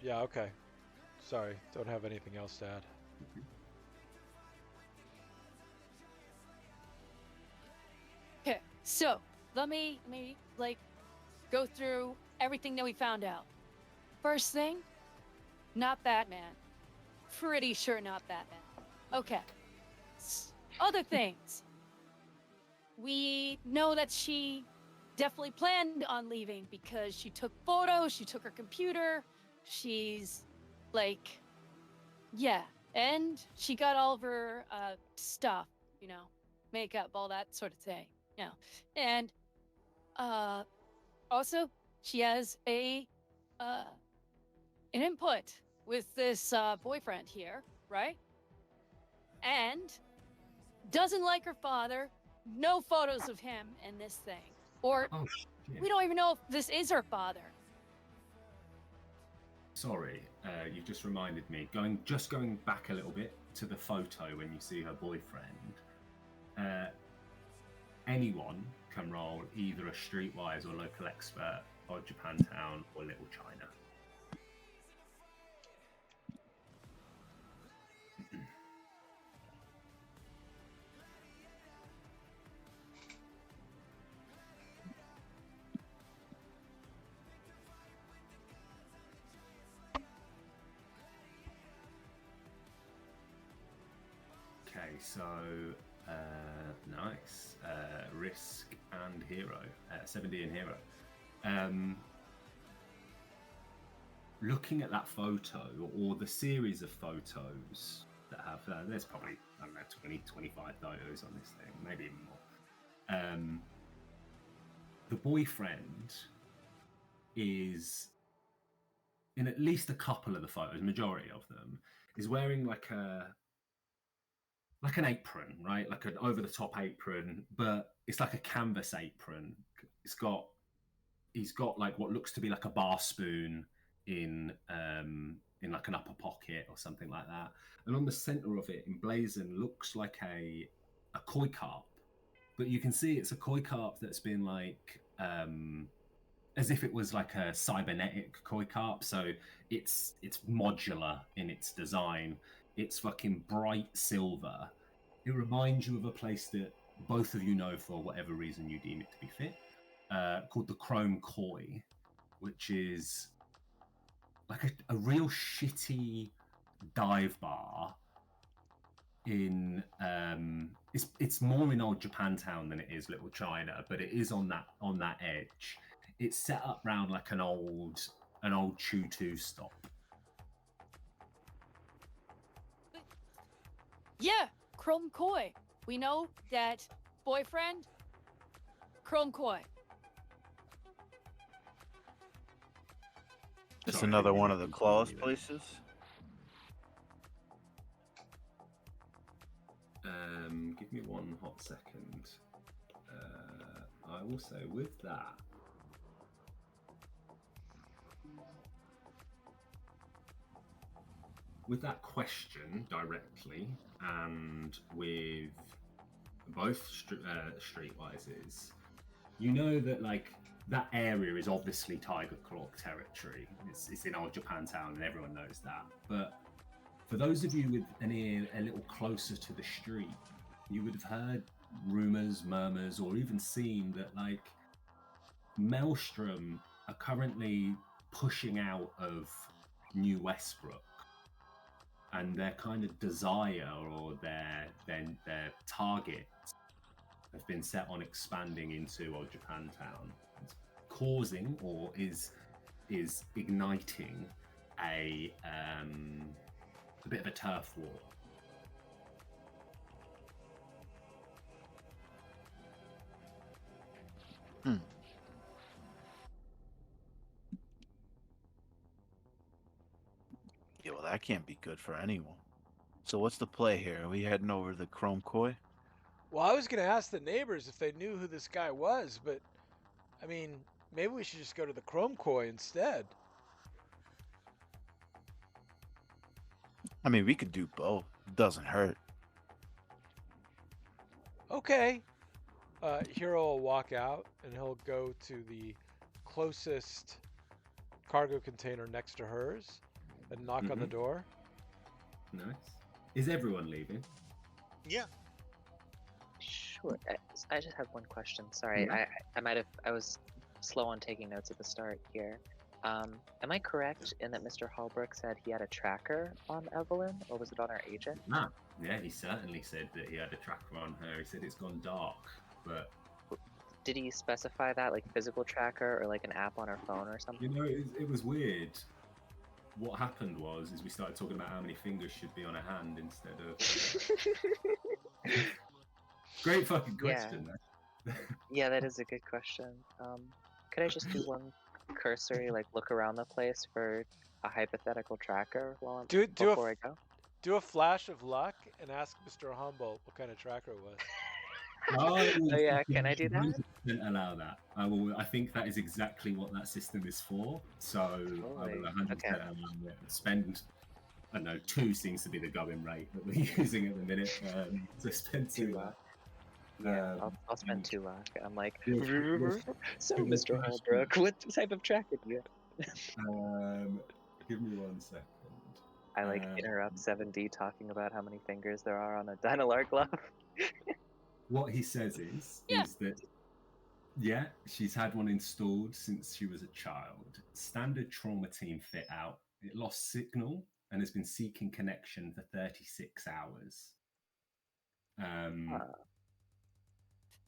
Yeah, okay. Sorry, don't have anything else to add. Okay, so let me like go through everything that we found out. First thing, not Batman. Pretty sure not Batman. Okay. Other things. We know that she definitely planned on leaving because she took photos, she took her computer, she's like, yeah, and she got all of her stuff, you know, makeup, all that sort of thing, you know. And also she has an input with this boyfriend here, right? And doesn't like her father. No photos of him in this thing. Or Oh, shit. we don't even know if this is her father. Sorry, you've just reminded me. Going back a little bit to the photo when you see her boyfriend. Anyone can roll either a Streetwise or Local Expert or Japantown or Little China. Okay, so nice. Risk and Hero. 7D and Hero. Looking at that photo or the series of photos that have, there's probably, I don't know, 20, 25 photos on this thing, maybe even more. The boyfriend is, in at least a couple of the photos, majority of them, is wearing like an apron, right? Like an over-the-top apron, but it's like a canvas apron. He's got like what looks to be like a bar spoon in like an upper pocket or something like that. And on the center of it, emblazoned, looks like a koi carp, but you can see it's a koi carp that's been like as if it was like a cybernetic koi carp. So it's modular in its design. It's fucking bright silver. It reminds you of a place that both of you know for whatever reason you deem it to be fit, called the Chrome Koi, which is like a real shitty dive bar in it's more in old Japantown than it is Little China, but it is on that edge. It's set up round like an old Choo-Choo stop. Yeah, Chrome Koi. We know that boyfriend, Chrome Koi. It's Sorry, another I didn't one of the mean to claws do that. places. Give me one hot second. I will say with that, question directly, and with both Streetwises, you know that like that area is obviously Tiger Claw territory. It's in old Japantown, and everyone knows that. But For those of you with an ear a little closer to the street, you would have heard rumors, murmurs, or even seen that like Maelstrom are currently pushing out of New Westbrook, and their kind of desire or their target has been set on expanding into Old Japantown, causing or is igniting a bit of a turf war. Yeah, well, that can't be good for anyone. So what's the play here? Are we heading over to the Chrome Koi? Well, I was going to ask the neighbors if they knew who this guy was, but I mean, maybe we should just go to the Chrome Koi instead. I mean, we could do both. It doesn't hurt. Okay. Hero will walk out and he'll go to the closest cargo container next to hers and knock on the door. Nice. Is everyone leaving? Yeah. Sure. I just have one question. Sorry, I was slow on taking notes at the start here. Am I correct in that Mr. Hallbrook said he had a tracker on Evelyn, or was it on our agent? Ah, yeah, he certainly said that he had a tracker on her. He said it's gone dark, but Did he specify that, like physical tracker or like an app on her phone or something? you know, it was weird. What happened was we started talking about how many fingers should be on a hand instead of. Great fucking question. Yeah, that is a good question. Could I just do one cursory, like look around the place for a hypothetical tracker while before I go? Do a flash of luck and ask Mr. Humboldt what kind of tracker it was. Oh yeah, can I do that? 100% allow that. I think that is exactly what that system is for. So I will 100% allow it. Spend, I don't know, 2 seems to be the going rate that we're using at the minute. So spend 2 luck. Yeah, I'll spend 2 luck. I'm like, Yes. so Mr. Holbrook, what type of tracker do you have? Give me 1 second. I like interrupt 7D talking about how many fingers there are on a Dynalar glove. What he says is that, she's had one installed since she was a child. Standard trauma team fit out. It lost signal and has been seeking connection for 36 hours.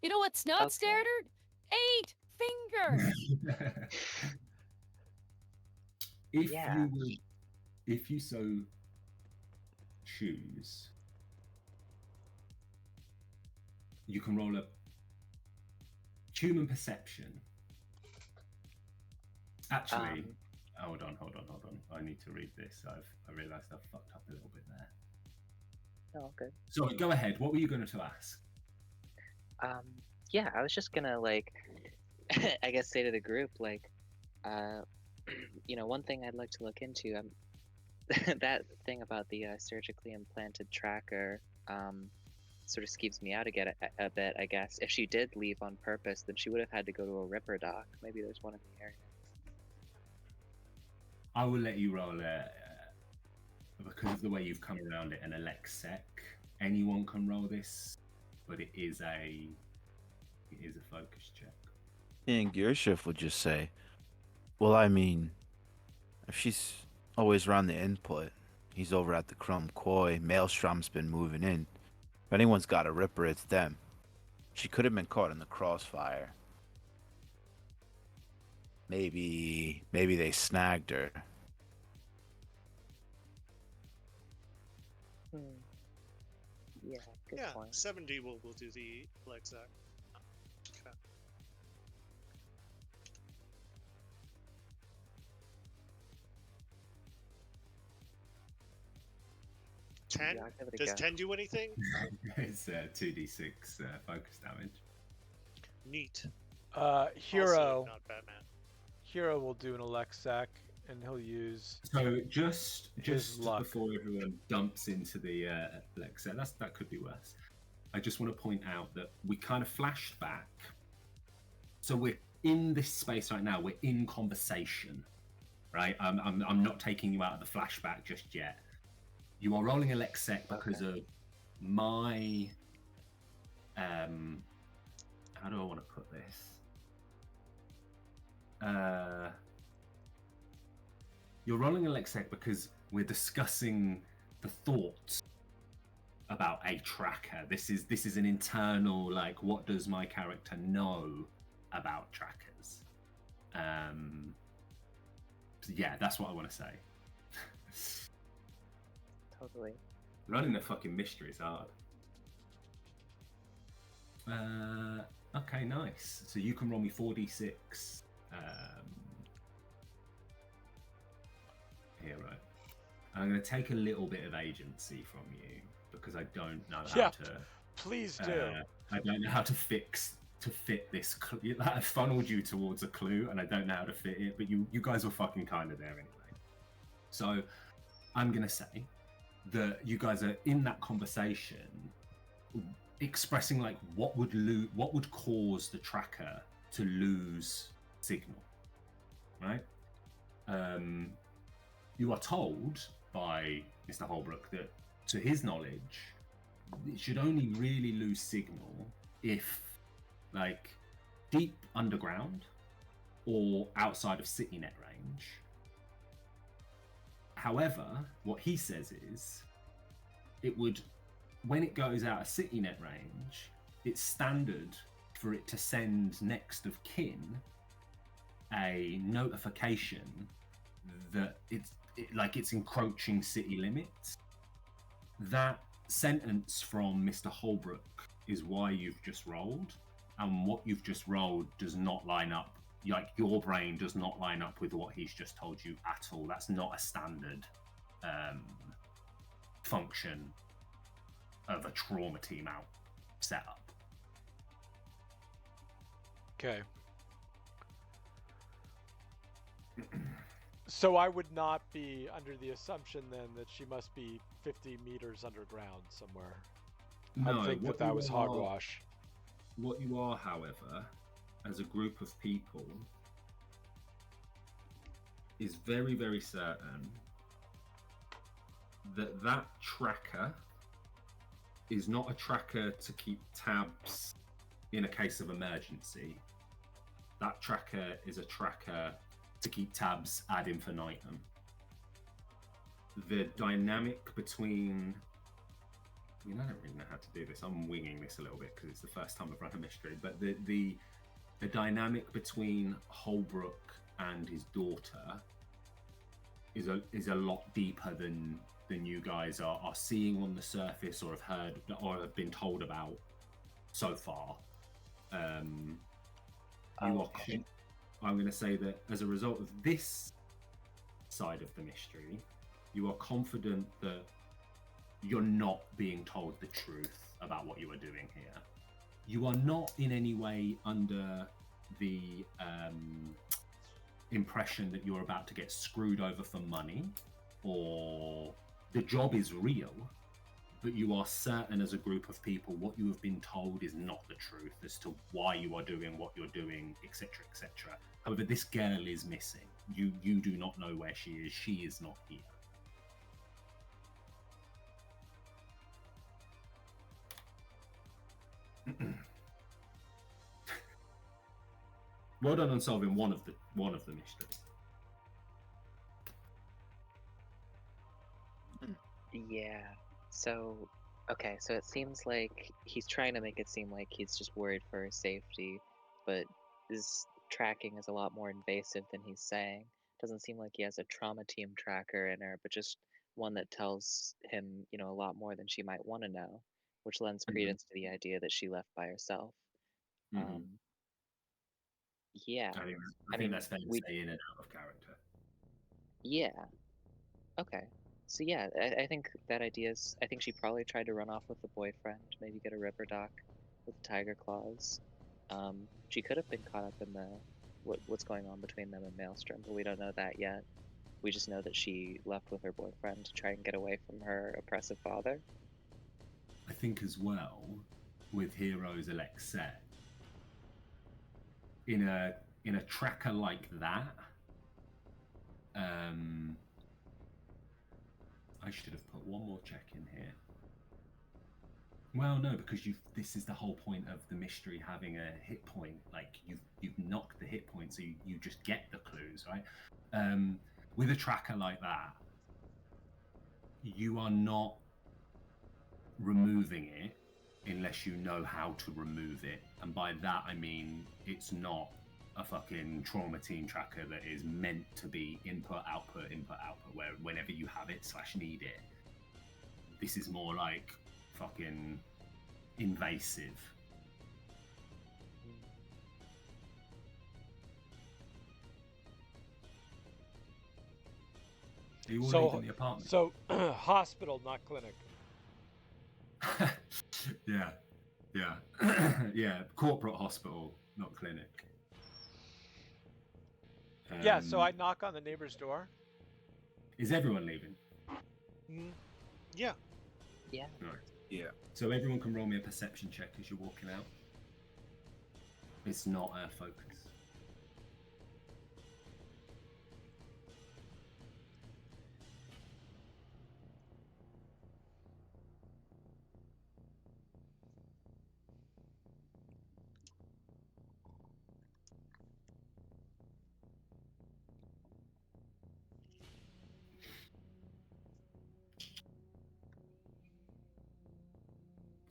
You know what's not standard? 8 fingers. If you so choose, you can roll a human perception. Actually, hold on. I need to read this. I realised I've fucked up a little bit there. Oh, good. So go ahead. What were you going to ask? Yeah, I was just gonna like, I guess say to the group like, one thing I'd like to look into. That thing about the surgically implanted tracker sort of skeeves me out a bit, I guess. If she did leave on purpose, then she would have had to go to a Ripper dock. Maybe there's one in the area. I will let you roll because of the way you've come around it, an elect sec. Anyone can roll this, but it is a focus check. And Gearshift would just say, well, I mean, if she's always around the input, he's over at the Chrome Koi, Maelstrom's been moving in. If anyone's got a Ripper, it's them. She could have been caught in the crossfire. Maybe they snagged her. Yeah, good point. 70 will do the exact. Okay. Ten? Does 10 do anything? It's 2d6 focus damage. Neat. Hero. Also not Batman. Hero will do an elect sec, and he'll use. So just luck. before everyone dumps into the Alexa, that could be worse. I just want to point out that we kind of flashed back. So we're in this space right now. We're in conversation, right? I'm not taking you out of the flashback just yet. You are rolling a Lexec because Okay. of my how do I want to put this? You're rolling a Lexec because we're discussing the thoughts about a tracker. This is an internal, like, what does my character know about trackers? So yeah, that's what I want to say. Totally. Running the fucking mystery is hard. Okay, nice. So you can roll me 4d6. Here, right. I'm going to take a little bit of agency from you because I don't know how Yeah, to. please do. I don't know how to fit this. I funneled you towards a clue, and I don't know how to fit it. But you guys were fucking kind of there anyway. So I'm going to say that you guys are in that conversation, expressing like what would cause the tracker to lose signal, right? You are told by Mr. Holbrook that, to his knowledge, it should only really lose signal if, like, deep underground or outside of city net range. However, what he says is, it would, when it goes out of city net range, it's standard for it to send next of kin a notification that it's encroaching city limits. That sentence from Mr. Holbrook is why you've just rolled, and what you've just rolled does not line up. Like, your brain does not line up with what he's just told you at all. That's not a standard function of a trauma team out setup. Okay. So I would not be under the assumption then that she must be 50 meters underground somewhere. No, I think that was hogwash. What you are, however, as a group of people, is very, very certain that that tracker is not a tracker to keep tabs in a case of emergency. That tracker is a tracker to keep tabs ad infinitum. The dynamic between... I mean, I don't really know how to do this. I'm winging this a little bit because it's the first time I've run a mystery. But the dynamic between Holbrook and his daughter is a lot deeper than you guys are seeing on the surface or have heard or have been told about so far. I'm going to say that as a result of this side of the mystery, you are confident that you're not being told the truth about what you are doing here. You are not in any way under the impression that you're about to get screwed over for money, or the job is real, but you are certain as a group of people what you have been told is not the truth as to why you are doing what you're doing, etc., etc. However, this girl is missing. You do not know where she is. She is not here. Well done on solving one of the mysteries. Yeah. So, okay, so it seems like he's trying to make it seem like he's just worried for her safety, but his tracking is a lot more invasive than he's saying. Doesn't seem like he has a trauma team tracker in her, but just one that tells him, a lot more than she might want to know, which lends credence to the idea that she left by herself. Yeah. I think that's fair to say, in and out of character. Yeah. Okay. So yeah, I think that idea's. I think she probably tried to run off with the boyfriend, maybe get a river dock with tiger claws. She could have been caught up in the what's going on between them and Maelstrom, but we don't know that yet. We just know that she left with her boyfriend to try and get away from her oppressive father. I think as well, with Heroes Alexet, in a tracker like that, I should have put one more check in here. Well, no, because this is the whole point of the mystery having a hit point. Like you've knocked the hit point, so you just get the clues, right? With a tracker like that, you are not removing it unless you know how to remove it. And by that I mean it's not a fucking trauma team tracker that is meant to be input output where whenever you have it / need it. This is more like fucking invasive. Are you all leaving the apartment? So hospital, not clinic. Yeah. Yeah, corporate hospital, not clinic. Yeah, so I knock on the neighbor's door. Is everyone leaving? Yeah. Yeah. Right. Yeah. So everyone can roll me a perception check as you're walking out. It's not a focus.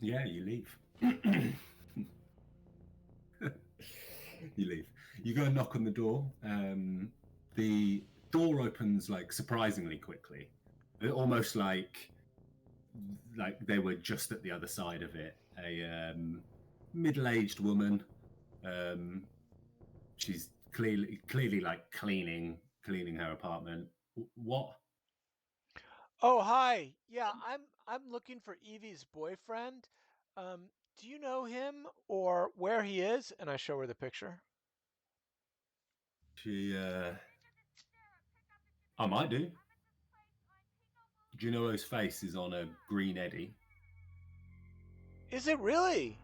Yeah, you leave. You leave. You go and knock on the door. The door opens like surprisingly quickly, almost like they were just at the other side of it. A middle-aged woman. She's clearly like cleaning her apartment. What? Oh, hi. Yeah, I'm looking for Evie's boyfriend. Do you know him or where he is? And I show her the picture. She I might do. Do you know whose face is on a green eddy? Is it really?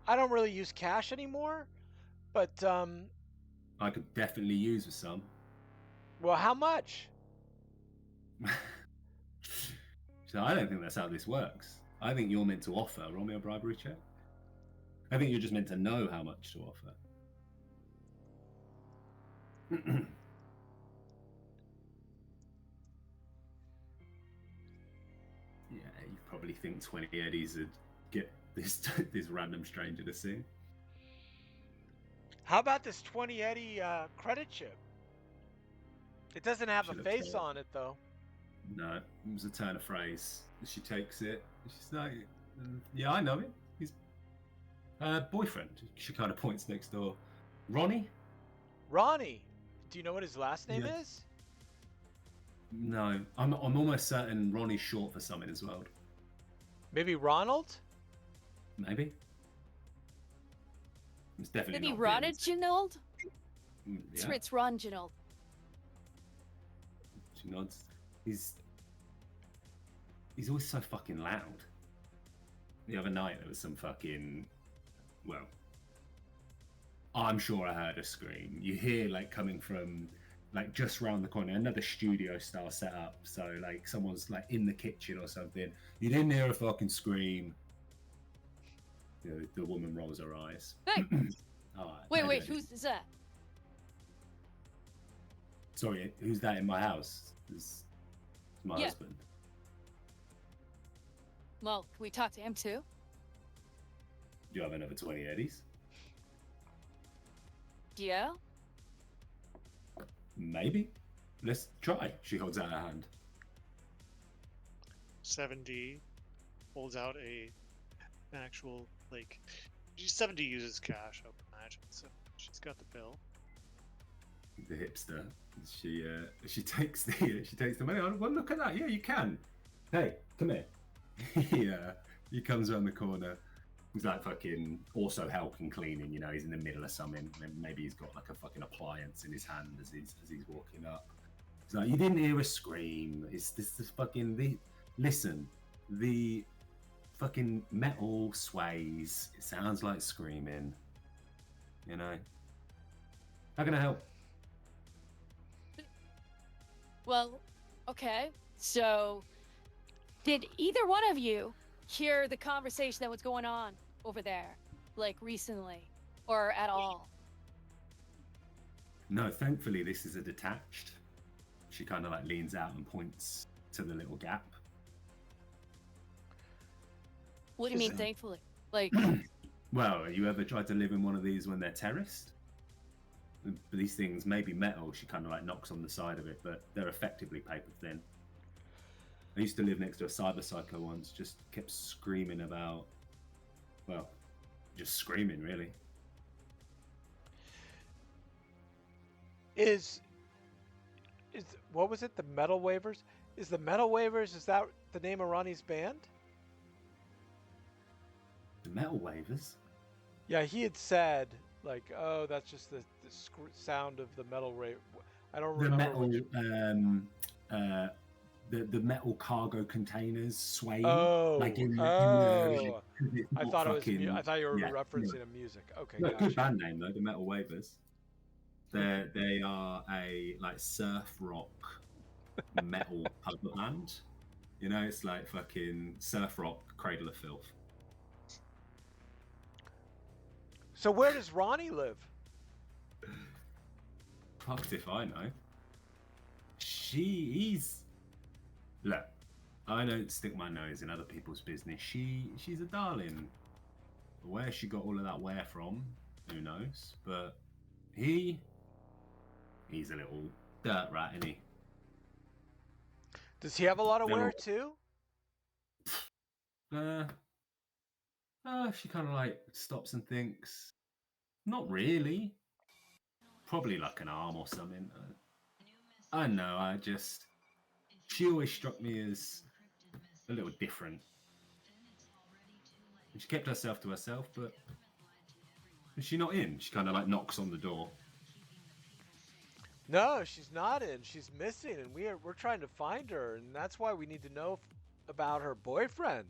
I don't really use cash anymore, but I could definitely use with some. well, how much? So I don't think that's how this works. I think you're meant to offer. Roll me a bribery check. I think you're just meant to know how much to offer. Yeah, you probably think 20 eddies would get this random stranger to sing. How about this 20 Eddie credit chip? It doesn't have She a looks face at it. on it though. No, it was a turn of phrase. She takes it. She's like, yeah, I know him. He's boyfriend. She kind of points next door. Ronnie? Ronnie. Do you know what his last name Yeah. is? No, I'm almost certain Ronnie's short for something as well. Maybe Ronald? Maybe. It's definitely Maybe not Vince. Ronald? Yeah, It's Ronginald. she nods. He's always so fucking loud. The other night there was some fucking, well, I'm sure I heard a scream. You hear like coming from like just round the corner, another studio style setup. So like someone's like in the kitchen or something. You didn't hear a fucking scream. You know, the woman rolls her eyes. Hey! All right, Wait, maybe I who's didn't. is that? Sorry, who's that in my house? It's my Yeah. husband. Well, can we talk to him too? Do you have another 20 eddies? Yeah? Maybe. Let's try. She holds out her hand. 7D holds out an actual, like, 7D uses cash, I would imagine, so she's got the bill. The hipster. She takes the money. Oh, well, look at that. Yeah, you can. Hey, come here. He comes around the corner. He's like fucking also helping cleaning. You know, he's in the middle of something. Maybe he's got like a fucking appliance in his hand as he's walking up. He's like, you didn't hear a scream. It's this fucking listen. The fucking metal sways. It sounds like screaming. You know. How can I help? Well, okay. So Did either one of you hear the conversation that was going on over there, like recently, or at all? No, thankfully this is a detached. She kind of like leans out and points to the little gap. What do you mean, So- thankfully? Like, Well, have you ever tried to live in one of these when they're terraced? These things may be metal. She kind of like knocks on the side of it, but they're effectively paper thin. I used to live next to a cyber psycho once, just kept screaming about, well, just screaming really. Is what was it? The Metal Waivers? Is the Metal Waivers? Is that the name of Ronnie's band? The metal waivers? Yeah, he had said like, oh, that's just the sound of the metal wave. I don't The remember. metal, the metal cargo containers swaying. Oh, like in oh. it's I not thought it was. fucking- I thought you were yeah, referencing a music. Okay, No, gotcha. good band name though, the Metal Waivers. They are a like surf rock metal puzzle band. You know, it's like fucking surf rock, Cradle of Filth. So where does Ronnie live? Fucked if I know. He's look. I don't stick my nose in other people's business. She's a darling. Where she got all of that wear from, who knows? But he's a little dirt rat, isn't he? Does he have a lot of No. wear too? She kind of like stops and thinks. Not really. Probably like an arm or something. I don't know. She always struck me as a little different. And she kept herself to herself, but is she not in? She kind of like knocks on the door. No, she's not in. She's missing, and we're trying to find her, and that's why we need to know about her boyfriend.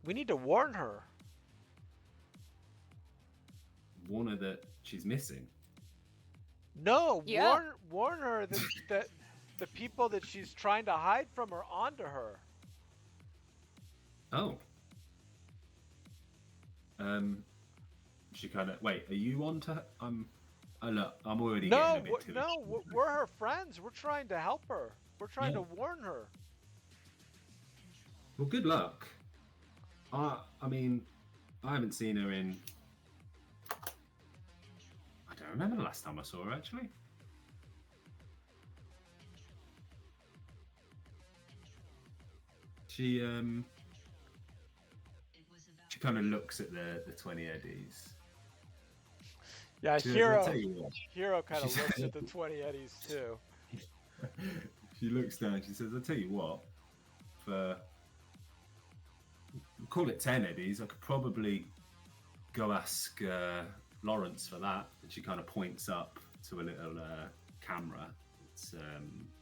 We need to warn her. Warn her that she's missing. No, Yeah. warn her that the people that she's trying to hide from are onto her. Oh. She kind of wait. Are you on to? Look, I'm already No, getting a bit too. we're her friends. We're trying to help her. We're trying Yeah. to warn her. Well, good luck. I mean, I haven't seen her in. I don't remember the last time I saw her actually. She kind of looks at the 20 eddies. Yeah, She goes, Hero. "I'll tell you what." Hero kind of She looks said- at the 20 eddies too. She looks down. She says, "I'll tell you what. For call it 10 eddies, I could probably go ask Lawrence for that." And she kind of points up to a little camera. It's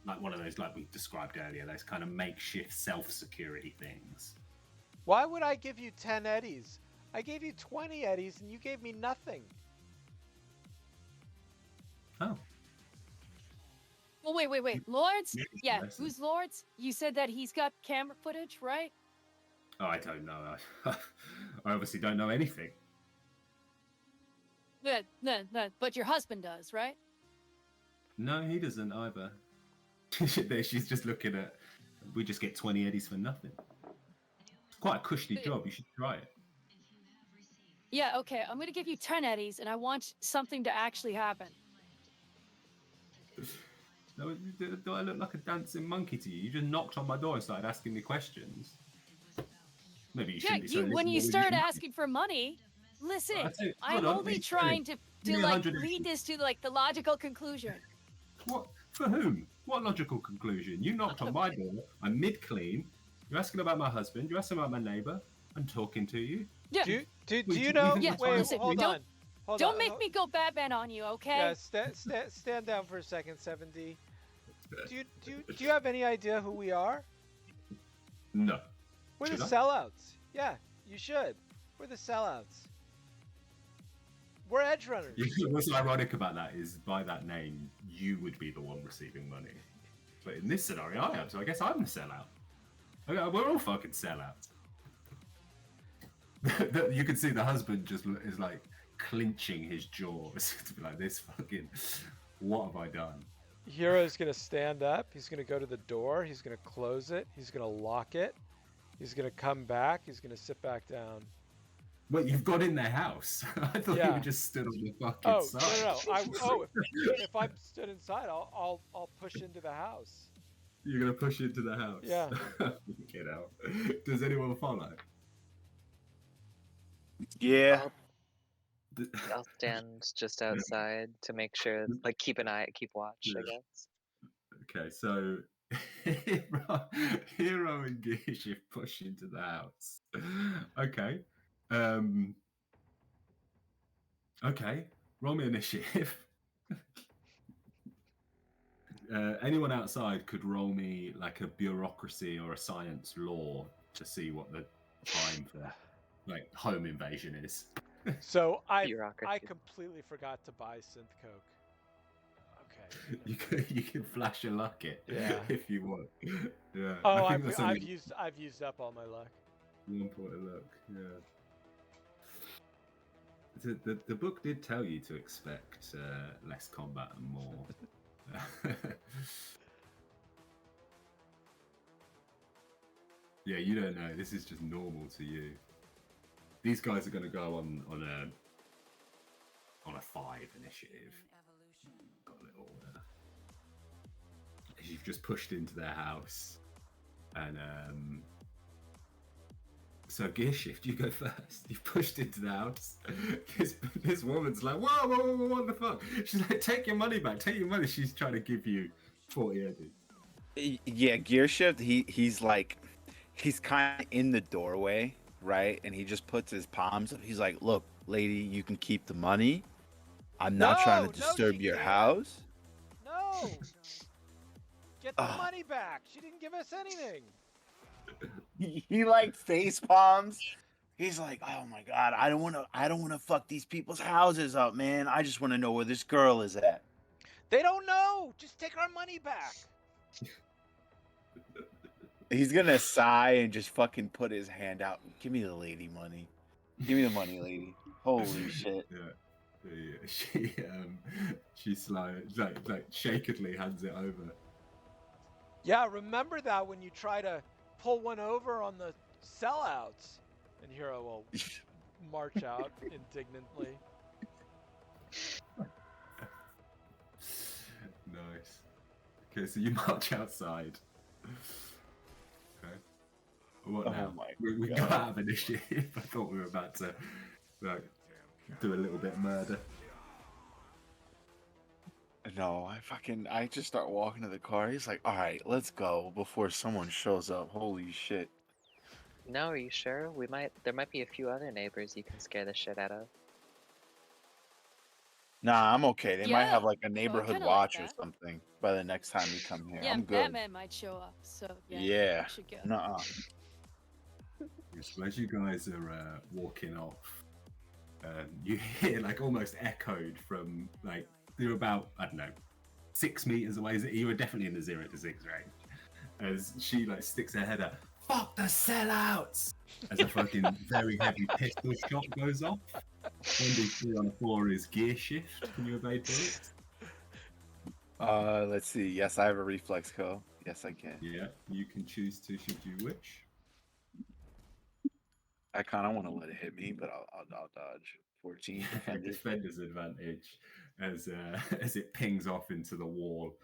like one of those, like we described earlier, those kind of makeshift self-security things. Why would I give you 10 eddies? I gave you 20 eddies and you gave me nothing. Oh, well, wait. Lawrence? Maybe Yeah, listen. who's Lawrence? You said that he's got camera footage, right? oh, I don't know. I obviously don't know anything. No, but your husband does, right? No, he doesn't either. She's just looking at. We just get 20 eddies for nothing. It's quite a cushy job. You should try it. Yeah, okay. I'm gonna give you 10 eddies, and I want something to actually happen. No, do I look like a dancing monkey to you? You just knocked on my door and started asking me questions. Maybe you Yeah, shouldn't be so when listening, you but start should be. asking for money, listen, I'll tell you- I'm hold on, only let me trying to Give me like 100 lead eddies. this to like the logical conclusion. What? For whom? What logical conclusion? You knocked on my door. I'm mid-clean. You're asking about my husband. You're asking about my neighbour. I'm talking to you. Yeah, Do We you should- know? we Yeah, should Wait, listen, hold don't- on. Hold don't on. make me go Batman on you, okay? Yeah, stand down for a second, 7D. Do you have any idea who we are? No. We're the Should I? sellouts. Yeah, you should. We're the sellouts. We're edge runners. What's ironic about that is by that name, you would be the one receiving money. But in this scenario, I am, so I guess I'm the sellout. Okay, we're all fucking sellouts. You can see the husband just is like clenching his jaws to be like, this fucking, what have I done? Hero's gonna stand up. He's gonna go to the door. He's gonna close it. He's gonna lock it. He's gonna come back. He's gonna sit back down. Wait, you've got in their house? I thought you Yeah. were just stood on the fucking Oh side. no! If I'm stood inside, I'll push into the house. You're gonna push into the house. Yeah. Get out. Does anyone follow? Yeah. I'll stand just outside to make sure, like, keep watch, I Yeah. guess. Okay, so Hero and Gearshift push into the house. Okay. Okay. Roll me initiative. Anyone outside could roll me like a bureaucracy or a science law to see what the time for like home invasion is. So I Bureaucracy. completely forgot to buy synth coke. Okay. You can flash a luck it Yeah. if you want. Yeah. Oh, I think that's only I've used up all my luck. 1 point of luck. Yeah. The book did tell you to expect less combat and more. Yeah, you don't know. This is just normal to you. These guys are going to go on a 5 initiative. Got a little. You've just pushed into their house, and so Gearshift, you go first. You've pushed into the house. This woman's like, whoa, what the fuck? She's like, take your money back. Take your money. She's trying to give you 40 eddies. Yeah, Gearshift, he's kind of in the doorway, right? And he just puts his palms up. He's like, look, lady, you can keep the money. I'm not trying to disturb your house. No. Get the money back. She didn't give us anything. He like face palms. He's like, oh my god, I don't want to fuck these people's houses up, man. I just want to know where this girl is at. They don't know. Just take our money back. He's gonna sigh and just fucking put his hand out. Give me the lady money. Give me the money, lady. Holy shit. Yeah. She like shakily hands it over. Yeah, remember that when you try to pull one over on the sellouts, and Hero will march out indignantly. Nice. Okay, so you march outside. Okay. What now? Oh my We God. got out of initiative. I thought we were about to like do a little bit of murder. No, I just start walking to the car. He's like, all right, let's go before someone shows up. Holy shit. No, are you sure? There might be a few other neighbors you can scare the shit out of. Nah, I'm okay. They might have Yeah. like a neighborhood kinda like watch or that. something by the next time we come here. Yeah, I'm good. Batman might show up, so yeah, Yeah. we should go. Nuh-uh. So as you guys are walking off, you hear like almost echoed from like you're about, I don't know, 6 meters away. You were definitely in the 0 to 6 range. As she like sticks her head up, fuck the sellouts! As a fucking very heavy pistol shot goes off. 1d3 on the floor is Gearshift. Can you evade bullets? Let's see. Yes, I have a reflex code. Yes, I can. Yeah, you can choose to should you wish. I kind of want to let it hit me, but I'll dodge. 14. Defender's advantage as it pings off into the wall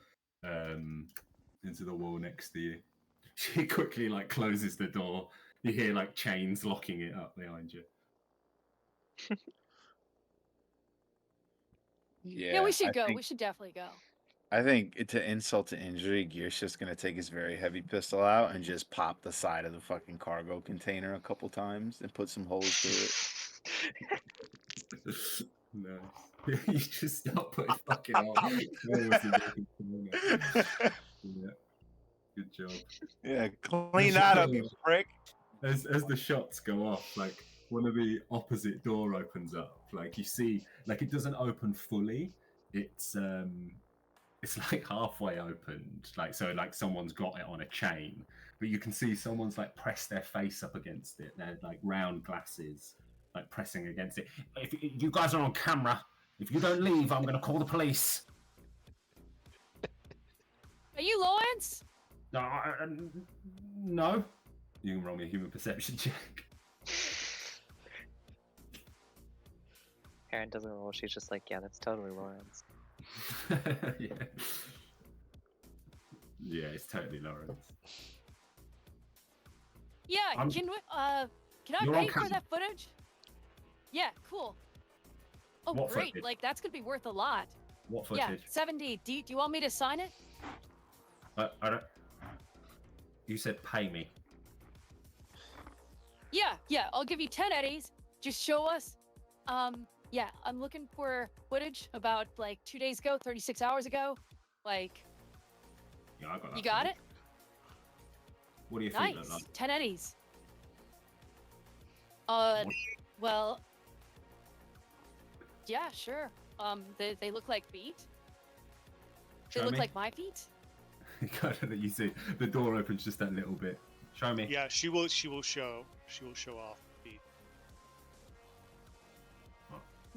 next to you. She quickly like closes the door. You hear like chains locking it up behind you. Yeah, we should I go. think- We should definitely go. I think to insult to injury, Gear's just gonna take his very heavy pistol out and just pop the side of the fucking cargo container a couple times and put some holes through it. No. You just stop putting fucking on. Yeah. Good job. Yeah, clean that up, you prick. As the shots go off, like one of the opposite door opens up. Like you see, like it doesn't open fully. It's it's like halfway opened, like so, like someone's got it on a chain, but you can see someone's like pressed their face up against it. They're like round glasses, like pressing against it. If you guys are on camera, if you don't leave, I'm gonna call the police. Are you Lawrence? No. You can roll me a human perception check. Erin doesn't roll. She's just like, yeah, that's totally Lawrence. Yeah. Yeah, it's totally Lawrence. Yeah, I'm- can I You're on pay for camera. that footage? Yeah, cool. Oh, What great. footage? Like, that's going to be worth a lot. What Yeah, footage? 7D. Do you want me to sign it? I don't. You said pay me. Yeah, I'll give you 10 eddies. Just show us. Yeah, I'm looking for footage about, like, 2 days ago, 36 hours ago. Like, Yeah, I got that. you got footage. it? What do you Nice. think look like? 10 eddies. What- Well, yeah, sure. They look like feet. They Show look me. like my feet. You see, the door opens just that little bit. Show me. Yeah, she will show off feet.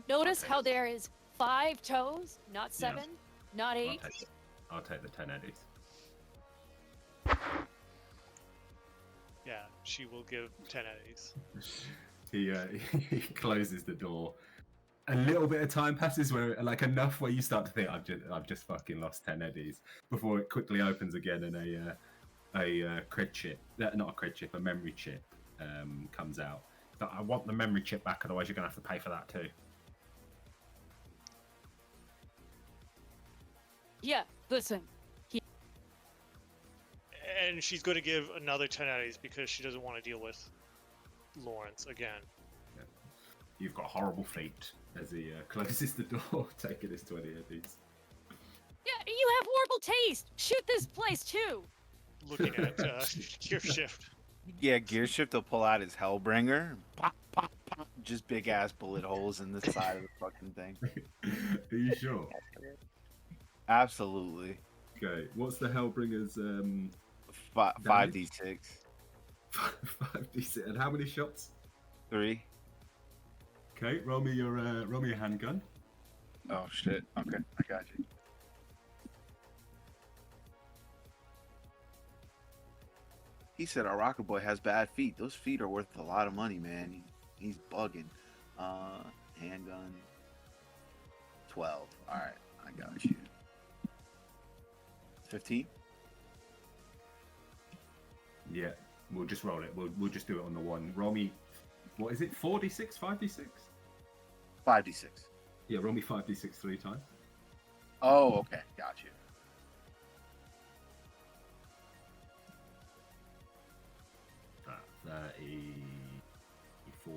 Notice Okay. how there is 5 toes, not 7, not 8. I'll take the 10 eddies. Yeah, she will give 10 eddies. He he closes the door. A little bit of time passes where like enough where you start to think I've just fucking lost 10 eddies before it quickly opens again and a crit chip, not a crit chip, a memory chip comes out. But I want the memory chip back, otherwise you're gonna have to pay for that too. Yeah, listen. And she's going to give another 10 eddies because she doesn't want to deal with Lawrence again. You've got horrible feet as he closes the door, taking his 20 eddies. Yeah, you have horrible taste. Shoot this place too. Looking at Gear Shift. Yeah, Gear Shift will pull out his Hellbringer. Pop, pop, pop. Just big ass bullet holes in the side of the fucking thing. Are you sure? Absolutely. Okay, what's the Hellbringer's 5d6. 5d6, and how many shots? 3. Okay, roll me your handgun. Oh shit. Okay, I got you. He said our rocker boy has bad feet. Those feet are worth a lot of money, man. He's bugging. Handgun. 12. All right, I got you. 15. Yeah, we'll just roll it. We'll just do it on the one. Roll me, what is it? 4d6, 5d6? 5d6. Yeah, roll me 5d6 3 times. Oh, okay, got you. That 30, 40.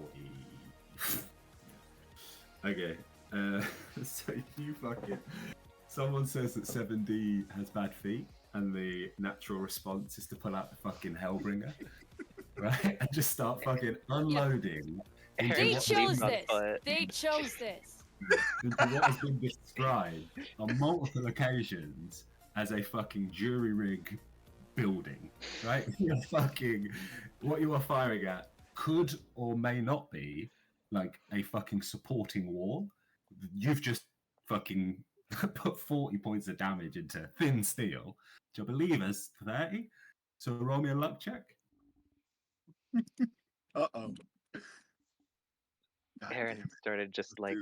Okay, so you fucking. Someone says that 7D has bad feet, and the natural response is to pull out the fucking Hellbringer, right? And just start fucking unloading into They what chose on this. foot. They chose this. into what has been described on multiple occasions as a fucking jury rig building, right? You're fucking what you are firing at could or may not be like a fucking supporting wall. You've just fucking put 40 points of damage into thin steel, which I believe is 30. So roll me a luck check. Uh-oh. Aaron started just like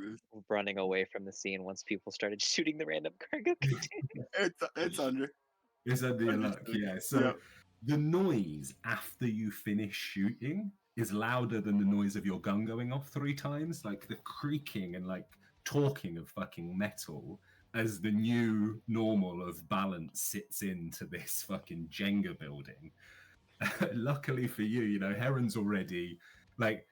running away from the scene once people started shooting the random cargo container. It's under. It's under your luck, Understood. yeah. So Yep. the noise after you finish shooting is louder than the noise of your gun going off 3 times. Like the creaking and like talking of fucking metal as the new normal of balance sits into this fucking Jenga building. Luckily for you, you know, Heron's already like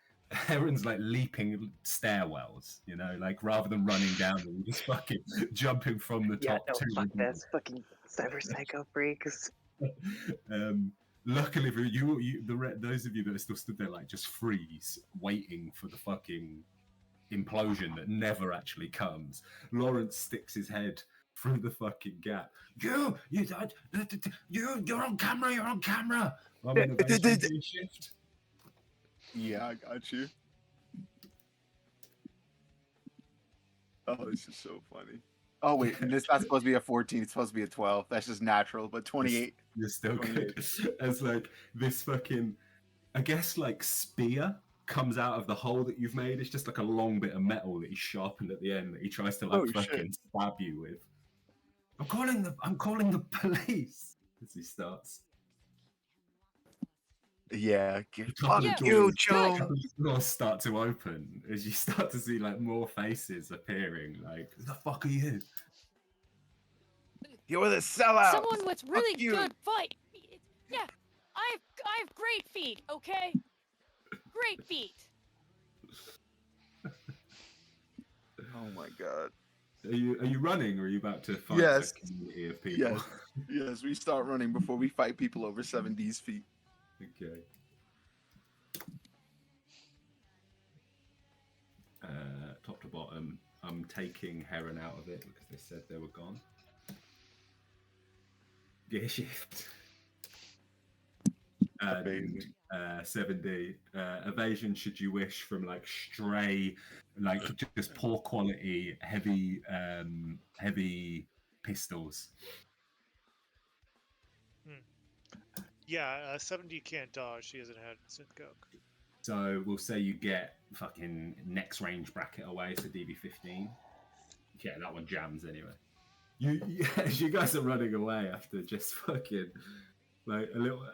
leaping stairwells, you know, like rather than running down them, he's fucking jumping from the Yeah, top no, to fuck the this fucking cyber psycho freaks. Luckily for you, those of you that are still stood there, like just freeze, waiting for the fucking implosion that never actually comes. Lawrence sticks his head through the fucking gap. You're on camera. You're on camera. I'm on evasion shift. Yeah, I got you. Oh, this is so funny. Oh wait, and this not supposed to be a 14. It's supposed to be a 12. That's just natural. But 28. You're still good. As like this fucking, I guess like spear comes out of the hole that you've made. It's just like a long bit of metal that he's sharpened at the end that he tries to like fucking stab you with. I'm calling the police as he starts. Yeah, Fuck you, Joe. Doors start to open as you start to see like more faces appearing. Like, who the fuck are you? You're the sellout. Someone with really you. good fight. Yeah, I have great feet. Okay, great feet. Oh my god. Are you running, or are you about to fight Yes. a community of people? Yes, we start running before we fight people over 70's feet. Okay. Top to bottom, I'm taking Heron out of it because they said they were gone. Gear shift. And 7D. Evasion, should you wish, from like stray, like just poor quality, heavy pistols. Yeah, 70 can't dodge. She hasn't had synth coke. So we'll say you get fucking next range bracket away, so DB15. Yeah, that one jams anyway. You guys are running away after just fucking like a little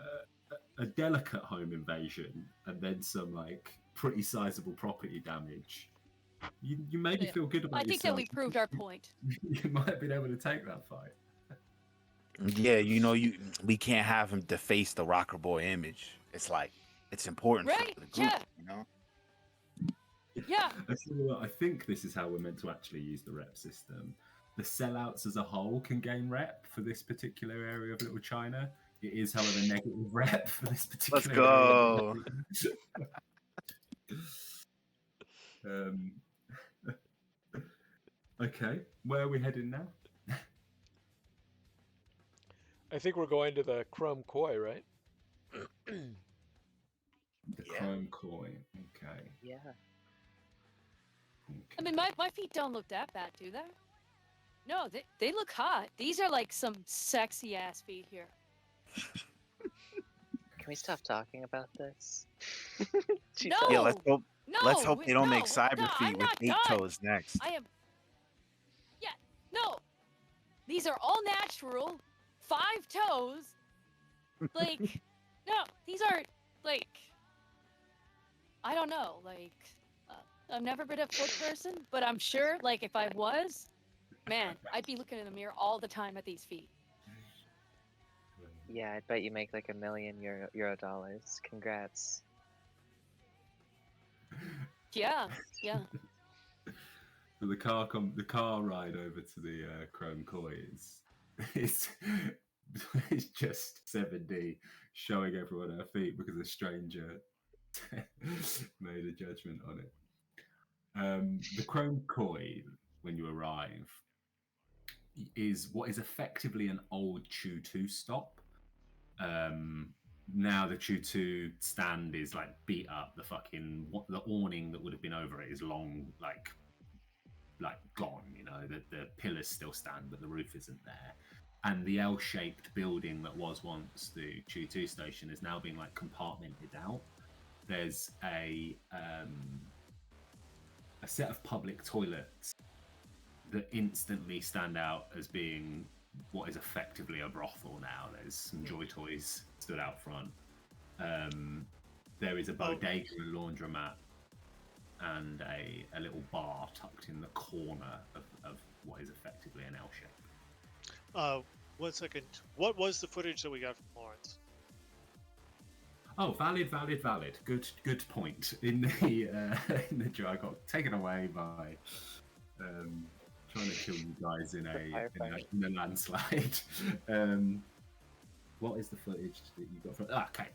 a delicate home invasion and then some like pretty sizable property damage. You maybe feel good about I think yourself. that we proved our point. You might have been able to take that fight. Yeah, we can't have him deface the Rocker Boy image. It's like it's important Right? for the group, Yeah. you know. Yeah. I think this is how we're meant to actually use the rep system. The sellouts as a whole can gain rep for this particular area of Little China. It is, however, negative rep for this particular Let's go. area. Okay, where are we heading now? I think we're going to the Chrome Koi, right? The Chrome Koi. Okay. Yeah. I mean, my feet don't look that bad, do they? No, they look hot. These are like some sexy ass feet here. Can we stop talking about this? No! Yeah, let's hope. No, Let's hope they don't no, make cyber no, feet I'm with not 8 done. toes next. I am. Yeah, no. These are all natural. 5 toes. Like, no, these are like. I don't know. Like, I've never been a foot person, but I'm sure, like, if I was, man, I'd be looking in the mirror all the time at these feet. Yeah, I bet you make like $1 million euro dollars. Congrats. Yeah, yeah. So the car ride over to the Chrome Koi is it's just 7D showing everyone her feet because a stranger made a judgment on it. The Chrome Koi, when you arrive, is what is effectively an old Chew 2 stop. Now the Chew 2 stand is like beat up. The awning that would have been over it is long, like gone. You know, the pillars still stand, but the roof isn't there. And the L-shaped building that was once the Chew 2 station is now being like compartmented out. There's a set of public toilets that instantly stand out as being what is effectively a brothel now. There's some Joy Toys stood out front. There is a bodega and laundromat and a little bar tucked in the corner of what is effectively an L shape. 1 second. What was the footage that we got from Lawrence? Oh, valid. Good point. In the jar, I got taken away by trying to kill you guys in a landslide. What is the footage that you got from? Okay,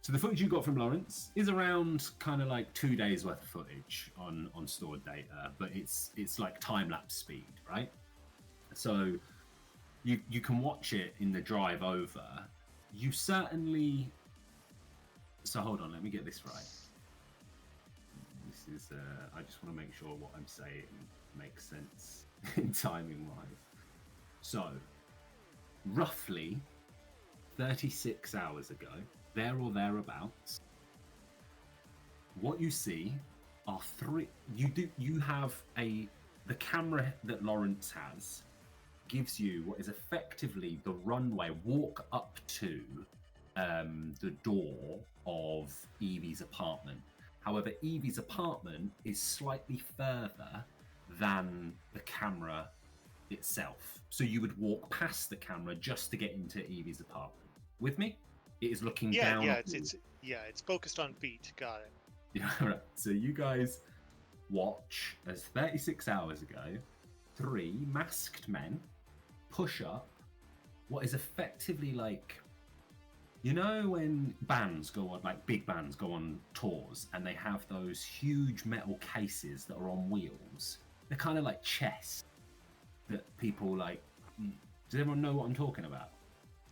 so the footage you got from Lawrence is around kind of like 2 days worth of footage on stored data, but it's like time lapse speed, right? So you can watch it in the drive over. You certainly. So hold on, let me get this right. This is. I just want to make sure what I'm saying makes sense in timing wise. So, roughly 36 hours ago, there or thereabouts, what you see are three. You have the camera that Lawrence has gives you what is effectively the runway walk up to the door of Evie's apartment. However, Evie's apartment is slightly further than the camera itself. So you would walk past the camera just to get into Evie's apartment. With me? It is looking down. It's focused on feet. Got it. Yeah, right. So you guys watch as 36 hours ago, 3 masked men push up what is effectively like, you know, when bands go on, like big bands go on tours and they have those huge metal cases that are on wheels. They're kind of like chests that people like. Does everyone know what I'm talking about?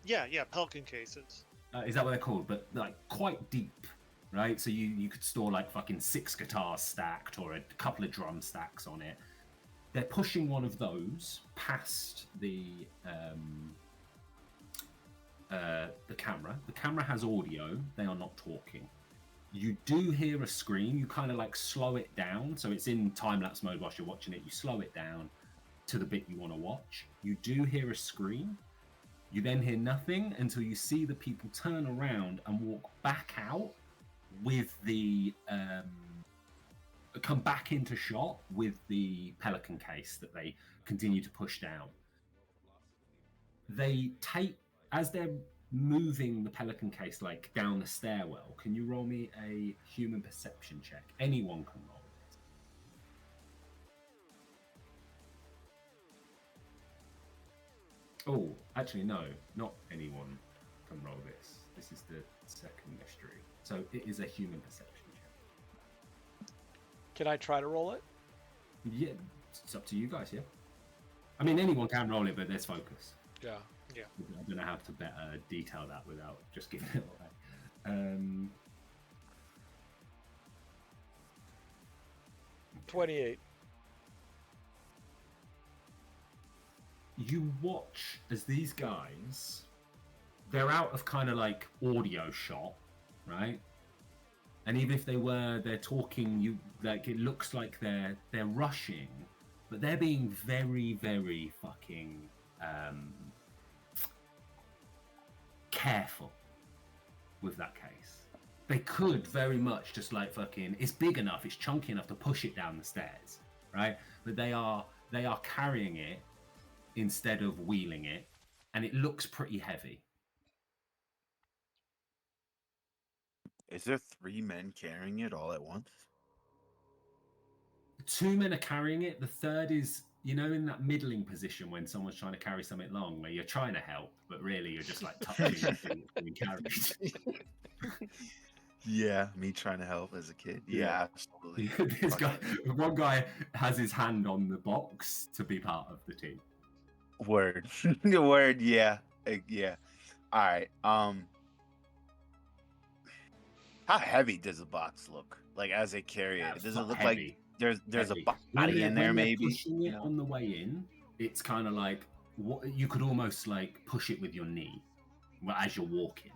Yeah, Pelican cases. Is that what they're called? But like quite deep, right? So you could store like fucking 6 guitars stacked or a couple of drum stacks on it. They're pushing one of those past the camera. The camera has audio. They are not talking. You do hear a scream. You kind of like slow it down. So it's in time-lapse mode whilst you're watching it. You slow it down to the bit you want to watch. You do hear a scream. You then hear nothing until you see the people turn around and walk back out with the come back into shot with the Pelican case that they continue to push down. They take, as they're moving the Pelican case like down the stairwell, can you roll me a human perception check? Anyone can roll it. Oh, actually no, not anyone can roll this. This is the second mystery. So it is a human perception check. Can I try to roll it? Yeah, it's up to you guys, yeah? I mean, anyone can roll it, but there's focus. Yeah. I don't know how to better detail that without just giving it away. 28. You watch as these guys, they're out of kind of like audio shot, right? And even if they're talking, you like it looks like they're rushing, but they're being very, very fucking careful with that case. They could very much just like fucking, it's big enough, it's chunky enough to push it down the stairs, right? But they are carrying it instead of wheeling it, and it looks pretty heavy. Is there 3 men carrying it all at once? 2 men are carrying it. The third is, you know, in that middling position when someone's trying to carry something long, where you're trying to help, but really you're just like touching the thing that's being carried. Yeah, me trying to help as a kid. Yeah, absolutely. This guy, one guy has his hand on the box to be part of the team. Word. Word, yeah. Yeah. All right. How heavy does the box look? Like as they carry it? Does it look heavy. Like there's Heavy. a body in there maybe? Pushing it on the way in, it's kind of like what you could almost like push it with your knee as you're walking.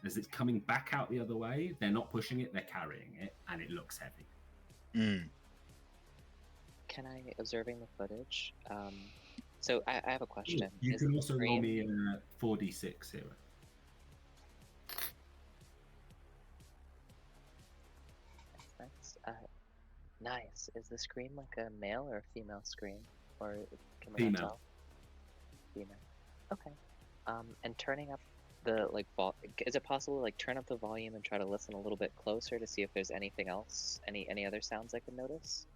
As it's coming back out the other way, they're not pushing it, they're carrying it, and it looks heavy. Can I, observing the footage? So I have a question. You Is can the also roll screen- me a 4d6 here. Nice. Nice. Is the scream like a male or a female scream, or can we not Female. tell? Female. Okay. And turning up the like is it possible to like turn up the volume and try to listen a little bit closer to see if there's anything else, any other sounds I can notice?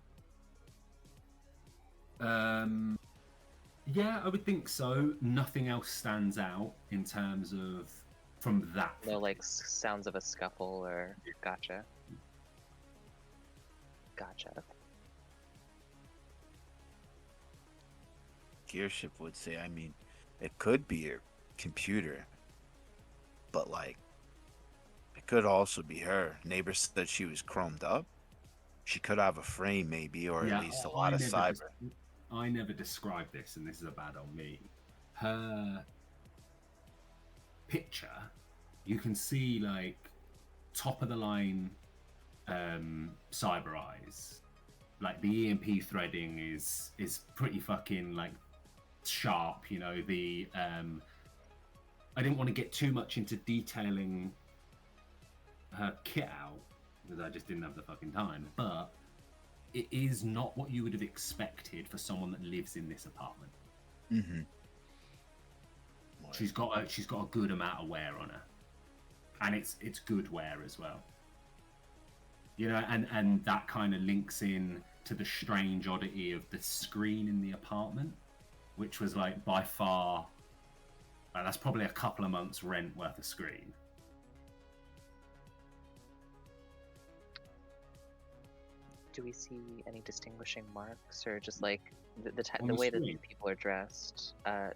Yeah, I would think so. Nothing else stands out in terms of from that. No like sounds of a scuffle or gotcha. Gearship would say. I mean, it could be a computer, but like it could also be her. Neighbor said she was chromed up. She could have a frame, maybe, or at Yeah, least a I lot of never, cyber. I never described this, and this is a bad on me. Her picture, you can see like top of the line cyber eyes. Like the EMP threading is pretty fucking like sharp. You know, the I didn't want to get too much into detailing her kit out because I just didn't have the fucking time. But it is not what you would have expected for someone that lives in this apartment. Mm-hmm. She's got a good amount of wear on her, and it's good wear as well. You know, and that kind of links in to the strange oddity of the screen in the apartment, which was like by far, that's probably a couple of months' rent worth of screen. Do we see any distinguishing marks, or just like the On the the way that screen? these people are dressed?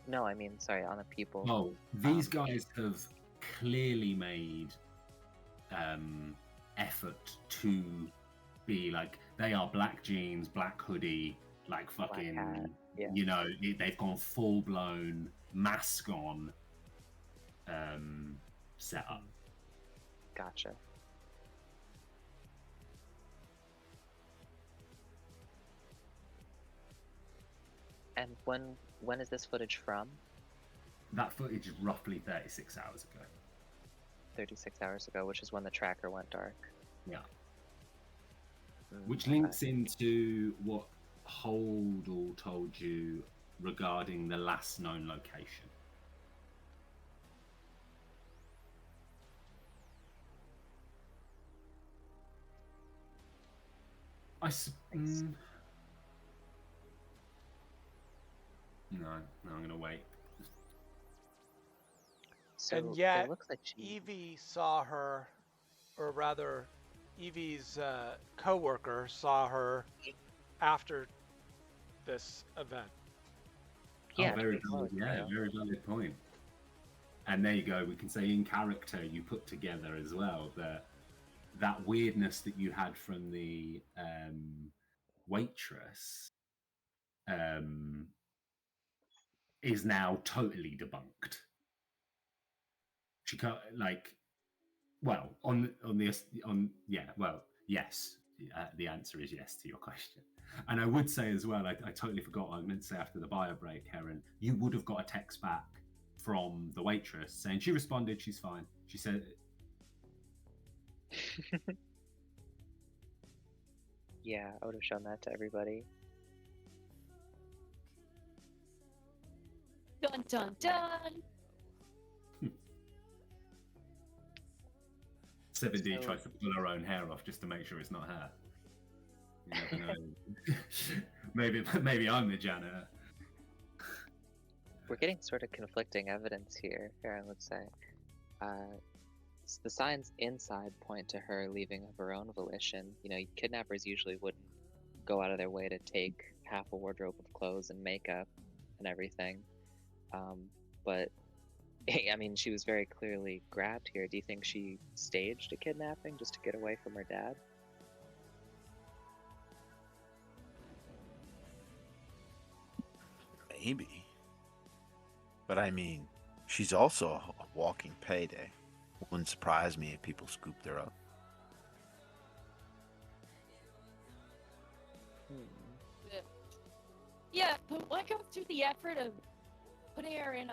No, I mean, sorry, on the people. Oh, these Um, guys have clearly made effort to be like, they are black jeans, black hoodie, like Black fucking, hat, yeah. you know, they've gone full blown mask on setup. Gotcha. And when is this footage from? That footage is roughly 36 hours ago. 36 hours ago, which is when the tracker went dark. Yeah. Mm, Which okay. links into what Holdall told you regarding the last known location. No, I'm going to wait. So And yet, it looks like she. Evie saw her, or rather, Evie's co-worker saw her after this event. Yeah, Oh, very to be valid. close, Yeah, though. very valid point. And there you go. We can say in character you put together as well that weirdness that you had from the waitress is now totally debunked. She can't yes. The answer is yes to your question. And I would say as well, I totally forgot. I meant to say after the bio break, Heron, you would have got a text back from the waitress saying she responded, she's fine. She said, Yeah, I would have shown that to everybody. Dun dun dun. 7D So- tries to pull her own hair off just to make sure it's not her. You never know. maybe I'm the janitor. We're getting sort of conflicting evidence here, Farron would say. The signs inside point to her leaving of her own volition. You know, kidnappers usually wouldn't go out of their way to take half a wardrobe of clothes and makeup and everything. But I mean, she was very clearly grabbed here. Do you think she staged a kidnapping just to get away from her dad? Maybe. But I mean, she's also a walking payday. Wouldn't surprise me if people scooped her up. Yeah, but why go through the effort of putting her in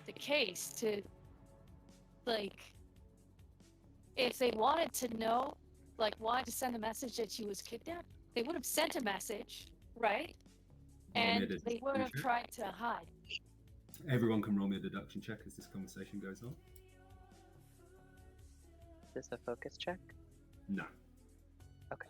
the case to, like, if they wanted to know, like, wanted to send a message that she was kidnapped, they would have sent a message, right? And they would have tried to hide. Everyone can roll me a deduction check as this conversation goes on. Is this a focus check? No. Okay.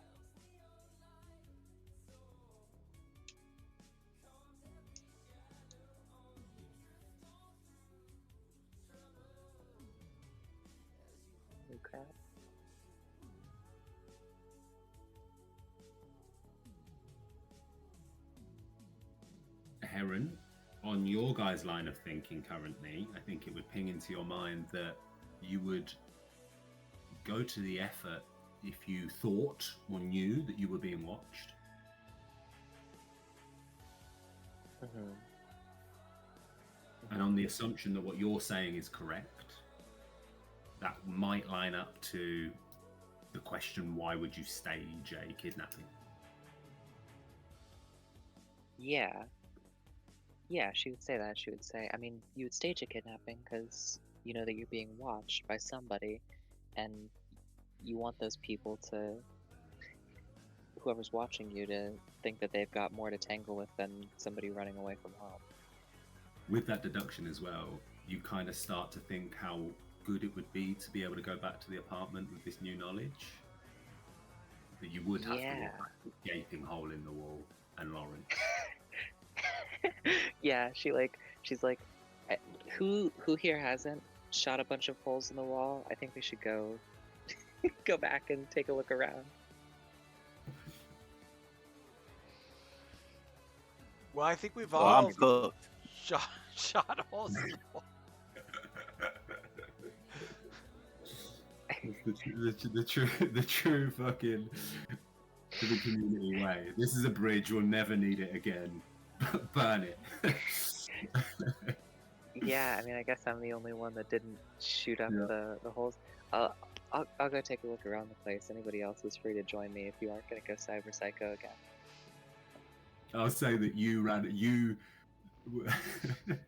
Holy crap. Aaron, on your guys' line of thinking currently, I think it would ping into your mind that you would go to the effort if you thought or knew that you were being watched. Mm-hmm. And on the assumption that what you're saying is correct, that might line up to the question, why would you stage a kidnapping? Yeah. Yeah, she would say that. She would say, I mean, you would stage a kidnapping because you know that you're being watched by somebody, and you want those people to, whoever's watching you, to think that they've got more to tangle with than somebody running away from home. With that deduction as well, you kind of start to think how good it would be to be able to go back to the apartment with this new knowledge. That you would have to Yeah. walk back with a gaping hole in the wall and Lauren. Yeah, she's like, who here hasn't shot a bunch of holes in the wall? I think we should go go back and take a look around. Well, I think we've Well, all I'm cooked. shot holes in the wall. the true fucking to the community way. This is a bridge, we'll never need it again. Burn it. Yeah, I mean, I guess I'm the only one that didn't shoot up the holes. I'll go take a look around the place. Anybody else is free to join me if you aren't gonna go cyber psycho again. I'll say that you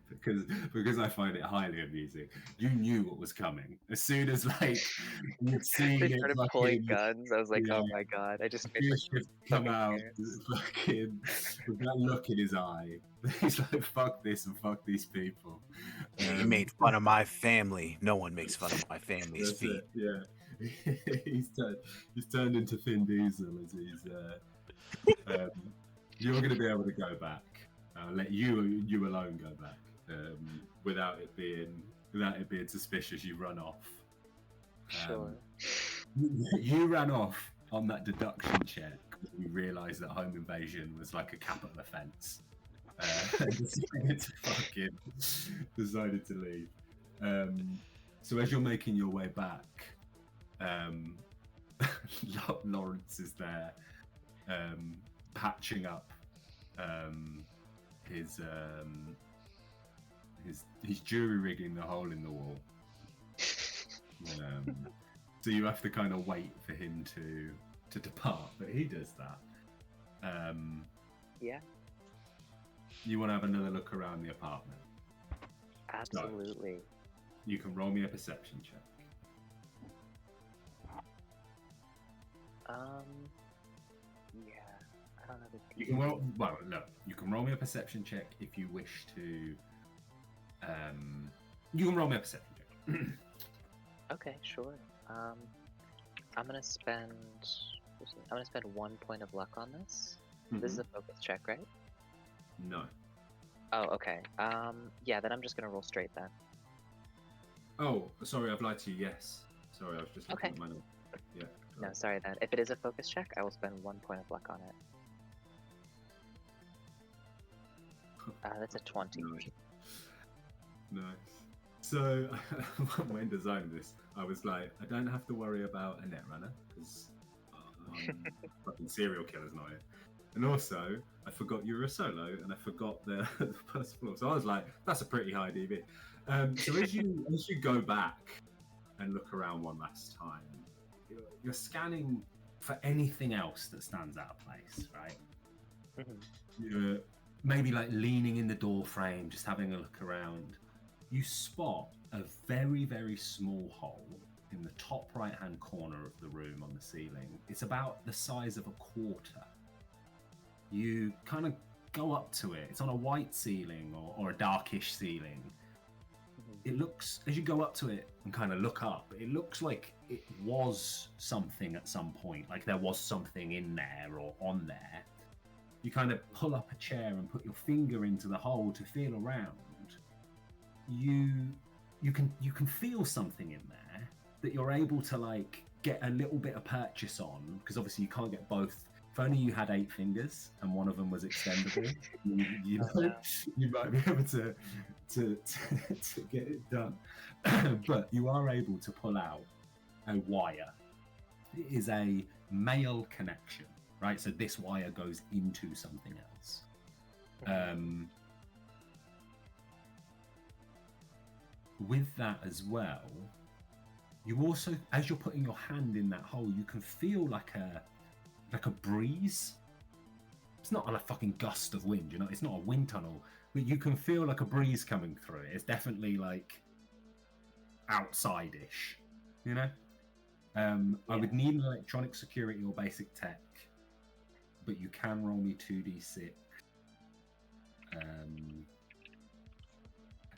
because I find it highly amusing. You knew what was coming as soon as you'd seen They it. started pulling guns. I was like, oh my god! I just made You like should come fucking out parents. fucking with that look in his eye. He's like, "Fuck this and fuck these people." You made fun of my family. No one makes fun of my family's That's feet. it, yeah. he's turned into Vin Diesel as you're going to be able to go back. I'll let you alone go back without it being suspicious. You run off. Sure. You ran off on that deduction check. You realised that home invasion was like a capital offence. Decided to leave. So as you're making your way back, Lawrence is there, patching up he's jury rigging the hole in the wall. So you have to kind of wait for him to depart, but he does that. Yeah. You want to have another look around the apartment? Absolutely. So you can roll me a perception check. Yeah. I don't know the You can roll. Well, no. You can roll me a perception check if you wish to. You can roll me a perception check. Okay, sure. I'm gonna spend 1 point of luck on this. This is a focus check, right? No. Oh, okay. Yeah, then I'm just gonna roll straight then. Oh, sorry, I've lied to you. Yes. Sorry, I was just looking Okay. at my note. Yeah. No, sorry then. If it is a focus check, I will spend 1 point of luck on it. That's a 20. Nice. So when designing this, I was like, I don't have to worry about a netrunner because fucking serial killer's not here. And also, I forgot you were a solo, and I forgot the first floor. So I was like, that's a pretty high DB. So as you go back and look around one last time, you're scanning for anything else that stands out of place, right? You're maybe leaning in the door frame, just having a look around. You spot a very, very small hole in the top right-hand corner of the room on the ceiling. It's about the size of a quarter. You kind of go up to it. It's on a white ceiling or a darkish ceiling. It looks, as you go up to it and kind of look up, it looks like it was something at some point, like there was something in there or on there. You kind of pull up a chair and put your finger into the hole to feel around. You can feel something in there that you're able to get a little bit of purchase on, because obviously you can't get both if only you had 8 fingers and one of them was extendable, you, Oh, no. you might be able to get it done. But you are able to pull out a wire. It is a male connection, right? So this wire goes into something else. With that as well, you also, as you're putting your hand in that hole, you can feel like a breeze. It's not a fucking gust of wind, you know. It's not a wind tunnel, but you can feel like a breeze coming through it. It's definitely like outside-ish, you know. I would need an electronic security or basic tech, but you can roll me 2d6.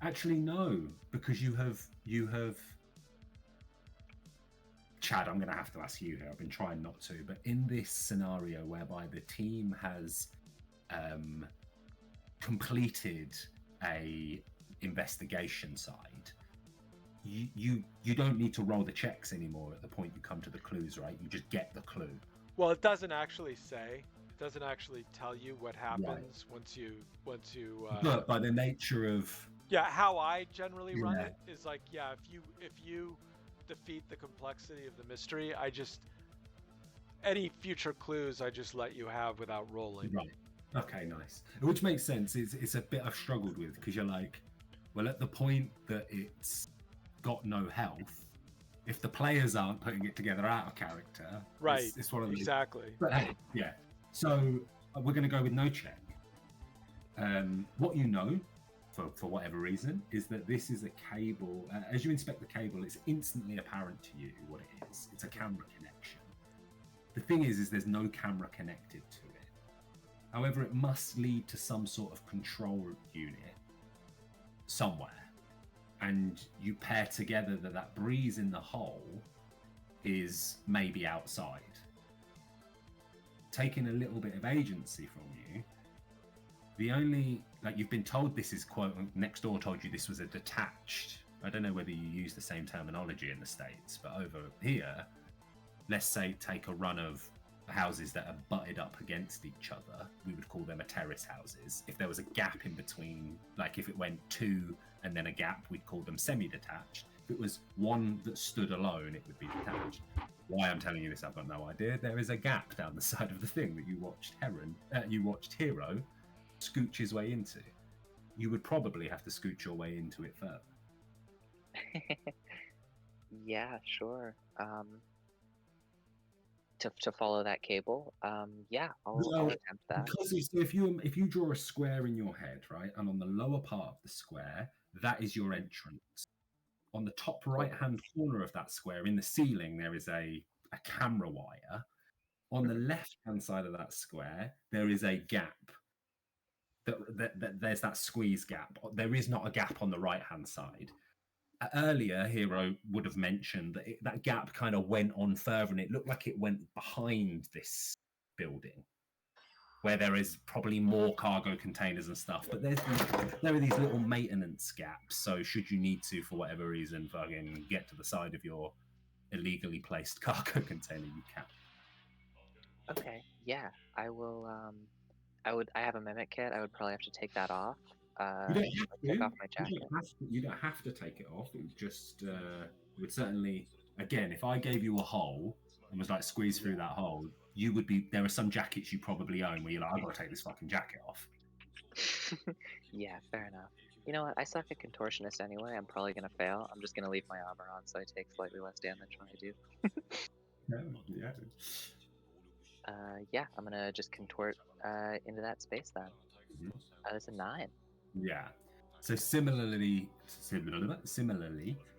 Actually, no, because you have. Chad, I'm going to have to ask you here. I've been trying not to, but in this scenario whereby the team has completed a investigation side, you don't need to roll the checks anymore at the point you come to the clues, right? You just get the clue. Well, it doesn't actually say. It doesn't actually tell you what happens once you. But by the nature of how I generally run it is like, if you defeat the complexity of the mystery, any future clues I just let you have without rolling. Right. Okay, nice. Which makes sense. It's a bit I've struggled with, because you're like, well, at the point that it's got no health, if the players aren't putting it together out of character, right? It's one of these. Exactly. But hey, yeah. So we're going to go with no check. What you know, for whatever reason, is that this is a cable. As you inspect the cable, it's instantly apparent to you what it is. It's a camera connection. The thing is there's no camera connected to it. However, it must lead to some sort of control unit somewhere. And you pair together that breeze in the hole is maybe outside. Taking a little bit of agency from you, the only, like, you've been told this is, quote, next door told you this was a detached, I don't know whether you use the same terminology in the States, but over here, let's say take a run of houses that are butted up against each other, we would call them a terrace houses. If there was a gap in between, like if it went 2 and then a gap, we'd call them semi-detached. If it was one that stood alone, it would be detached. Why I'm telling you this, I've got no idea. There is a gap down the side of the thing that you watched Hero scooch his way into. You would probably have to scooch your way into it further. Yeah, sure. To follow that cable, I'll attempt that. Because if you draw a square in your head, right, and on the lower part of the square, that is your entrance. On the top right-hand corner of that square, in the ceiling, there is a camera wire. On the left-hand side of that square, there is a gap. There's that squeeze gap. There is not a gap on the right-hand side. Earlier, Hero would have mentioned that that gap kind of went on further, and it looked like it went behind this building, where there is probably more cargo containers and stuff. But there are these little maintenance gaps. So should you need to, for whatever reason, fucking get to the side of your illegally placed cargo container, you can. Okay, yeah, I will. I have a mimic kit. I would probably have to take that off. You don't have to. Take off my jacket. You don't have to take it off. It would just would certainly, again, if I gave you a hole and was like squeeze through that hole, you would be. There are some jackets you probably own where you're like, I've got to take this fucking jacket off. Yeah, fair enough. You know what? I suck at contortionist anyway. I'm probably gonna fail. I'm just gonna leave my armor on so I take slightly less damage when I do. Yeah. Yeah, I'm gonna just contort into that space then. Mm-hmm. That's a 9. Yeah. So similarly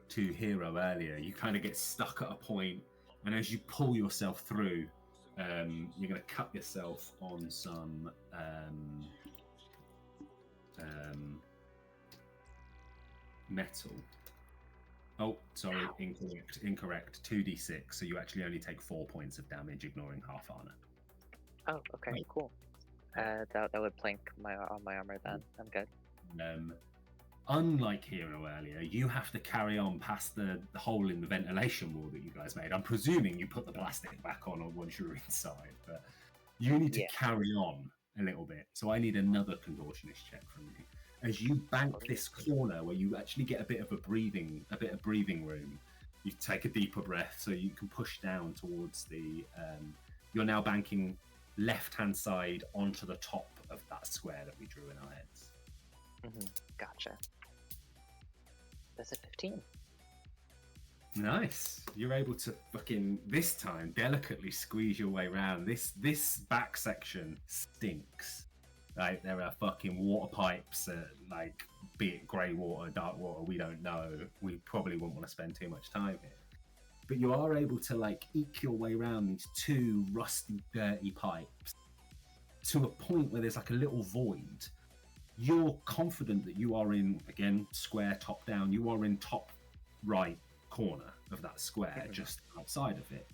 to Hero earlier, you kind of get stuck at a point, and as you pull yourself through, you're going to cut yourself on some metal. Oh, sorry, incorrect. 2d6. So you actually only take 4 points of damage, ignoring half armor. Oh, okay, Right. cool. That would plank on my armor then. I'm good. Unlike Hero earlier, you have to carry on past the hole in the ventilation wall that you guys made. I'm presuming you put the plastic back on once you're inside, but You need to Yeah. carry on a little bit. So I need another contortionist check from you. As you bank this corner where you actually get a bit of breathing room, you take a deeper breath so you can push down towards the. You're now banking left-hand side onto the top of that square that we drew in our heads. Gotcha. That's a 15. Nice. You're able to fucking this time delicately squeeze your way around. This back section stinks. Like there are fucking water pipes, like be it grey water, dark water, we don't know. We probably wouldn't want to spend too much time here. But you are able to like eke your way around these two rusty, dirty pipes to a point where there's like a little void. You're confident that you are in, again, square top down, you are in top right corner of that square, just outside of it.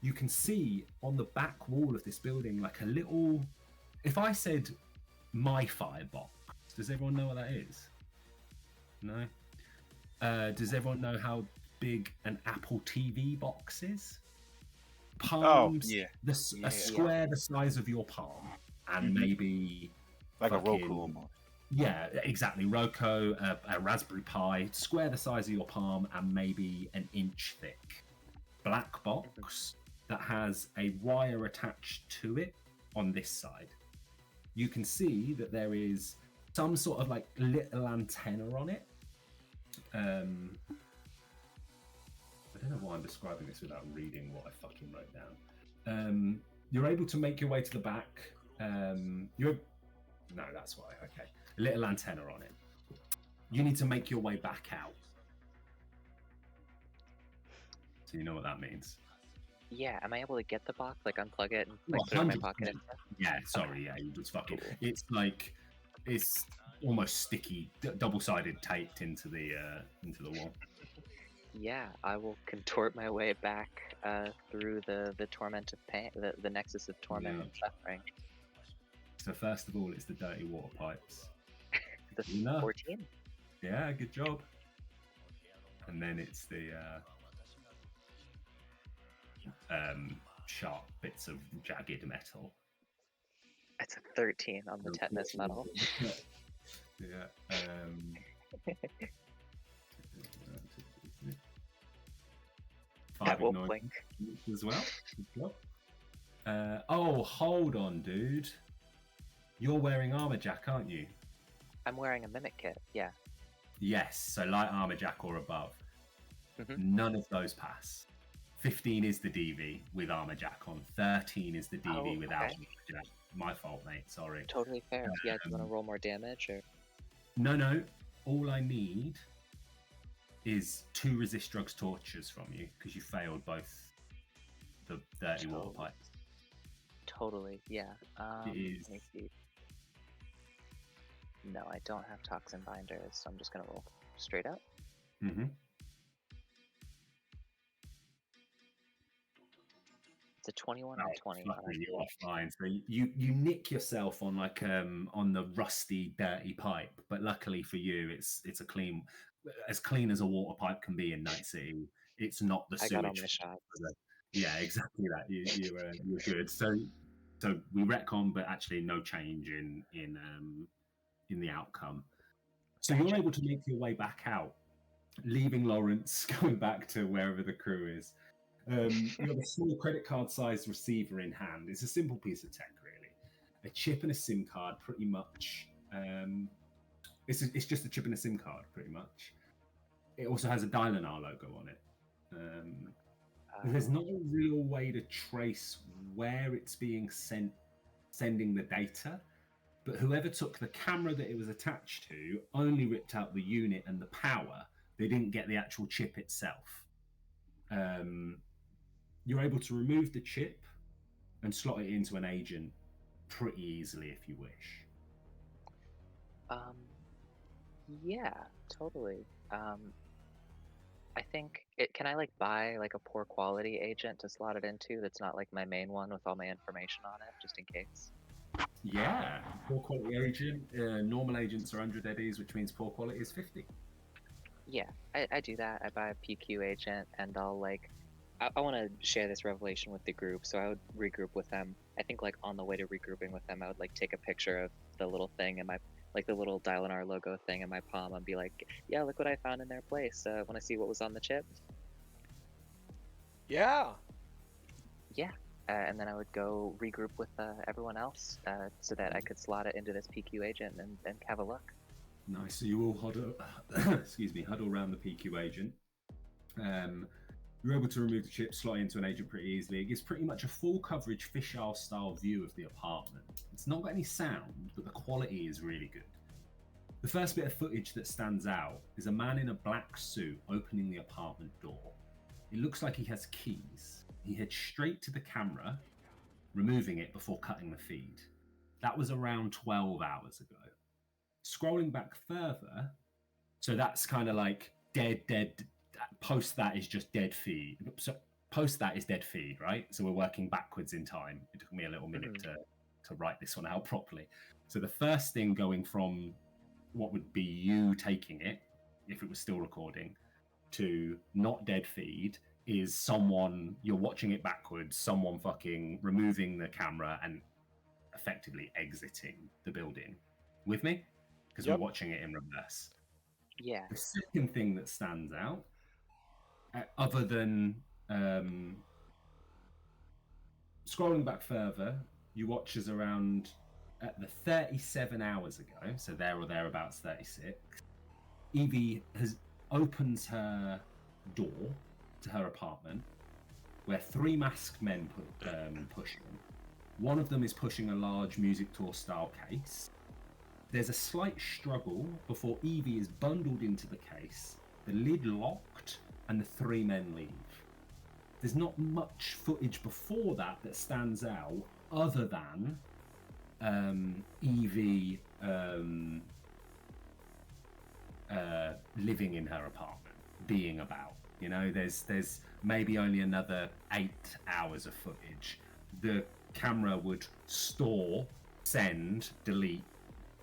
You can see on the back wall of this building like a little, if I said my firebox, does everyone know what that is? No? Does everyone know how big an Apple TV box is? Palms, a square the size of your palm, and maybe like a Roku almost. Yeah, exactly. Roku, a Raspberry Pi, square the size of your palm and maybe an inch thick. Black box that has a wire attached to it on this side. You can see that there is some sort of like little antenna on it. I don't know why I'm describing this without reading what I fucking wrote down. You're able to make your way to the back. No, that's why. Okay. A little antenna on it. You need to make your way back out. So you know what that means? Yeah, am I able to get the box, like unplug it and like put it in my pocket? Yeah, sorry, yeah, you just fucking. It's like it's almost sticky, double-sided taped into the wall. Yeah, I will contort my way back through the torment of pain, the nexus of torment and suffering. So first of all, it's the dirty water pipes. The 14. Yeah, good job. And then it's the sharp bits of jagged metal. It's a 13 on the tetanus metal. Yeah. That will blink as well. Good job. Oh, hold on, dude. You're wearing armor jack, aren't you? I'm wearing a mimic kit. Yeah. Yes. So light armor jack or above. None of those pass. 15 is the DV with armor jack on. 13 is the DV without armor jack. My fault, mate. Sorry. Totally fair. Yeah, do you want to roll more damage or? No. All I need is 2 resist drugs tortures from you because you failed both the dirty water pipes. Totally. Yeah. It is. Let me see. No, I don't have toxin binders, so I'm just gonna roll straight up. It's a 21 and 20. You are fine. So you nick yourself on like on the rusty, dirty pipe, but luckily for you, it's a clean, as clean as a water pipe can be in Night City. It's not the sewage. I got all my shots. Yeah, exactly that. You're good. So we retcon, but actually no change in the outcome. So you're able to make your way back out, leaving Lawrence, going back to wherever the crew is. You have a small credit card sized receiver in hand. It's a simple piece of tech, really. A chip and a SIM card, pretty much. It's just a chip and a SIM card, pretty much. It also has a Dynanar logo on it. There's not a real way to trace where it's being sending the data, but whoever took the camera that it was attached to only ripped out the unit and the power. They didn't get the actual chip itself. You're able to remove the chip and slot it into an agent pretty easily if you wish. Yeah, totally. I think can I like buy like a poor quality agent to slot it into that's not like my main one with all my information on it, just in case? Yeah, poor quality agent. Normal agents are 100 eddies, which means poor quality is 50. Yeah, I do that. I buy a PQ agent and I'll like I want to share this revelation with the group, so I would regroup with them. I think like on the way to regrouping with them, I would like take a picture of the little thing in my like the little Dylanar logo thing in my palm and be like, yeah, look what I found in their place. Want to see what was on the chip? Yeah. Yeah. And then I would go regroup with everyone else so that I could slot it into this PQ agent and have a look. Nice. So you all huddle, huddle around the PQ agent. You're able to remove the chip, slot into an agent pretty easily. It gives pretty much a full coverage fisheye style view of the apartment. It's not got any sound, but the quality is really good. The first bit of footage that stands out is a man in a black suit opening the apartment door. It looks like he has keys. He heads straight to the camera, removing it before cutting the feed. That was around 12 hours ago. Scrolling back further, so that's kind of like dead. Post that is just dead feed. So post that is dead feed, right? So we're working backwards in time. It took me a little minute to write this one out properly. So the first thing going from what would be you taking it, if it was still recording, to not dead feed is someone, you're watching it backwards, someone fucking removing the camera and effectively exiting the building. With me? Because we're watching it in reverse. Yeah. The second thing that stands out, other than scrolling back further, you watch as around at the 37 hours ago, so there or thereabouts 36, Evie opens her door to her apartment, where 3 masked men push in. One of them is pushing a large music tour style case. There's a slight struggle before Evie is bundled into the case, the lid locked, and the 3 men leave. There's not much footage before that stands out, other than Evie living in her apartment, being about. You know, there's maybe only another 8 hours of footage. The camera would store, send, delete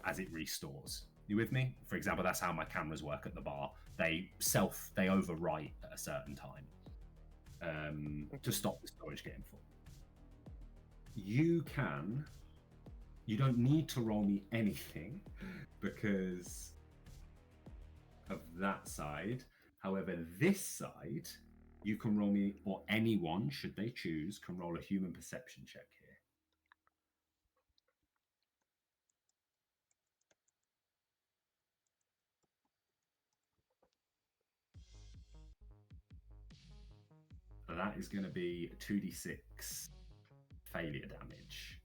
as it restores. You with me? For example, that's how my cameras work at the bar. They overwrite at a certain time to stop the storage getting full. You don't need to roll me anything because of that side. However, this side, you can roll me, or anyone, should they choose, can roll a human perception check here. That is going to be 2d6 failure damage.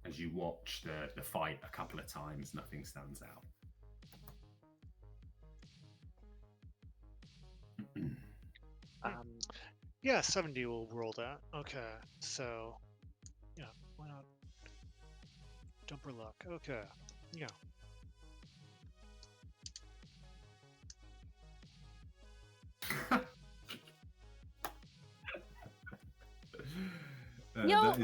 As you watch the fight a couple of times, nothing stands out. Yeah, 70 will roll that. Okay, so yeah, why not? Dumper luck. Okay, yeah.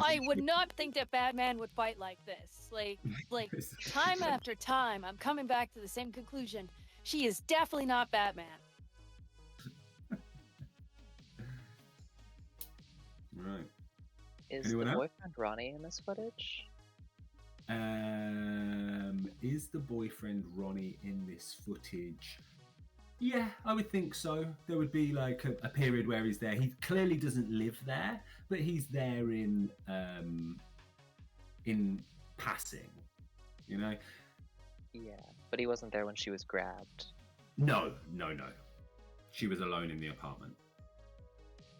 I would not think that Batman would fight like this. Like time after time, I'm coming back to the same conclusion. She is definitely not Batman. Right. Is Anyone the else? boyfriend Ronnie in this footage? Is the boyfriend Ronnie in this footage? Yeah, I would think so. There would be like a period where he's there. He clearly doesn't live there, but he's there in passing. You know? Yeah, but he wasn't there when she was grabbed. No. She was alone in the apartment.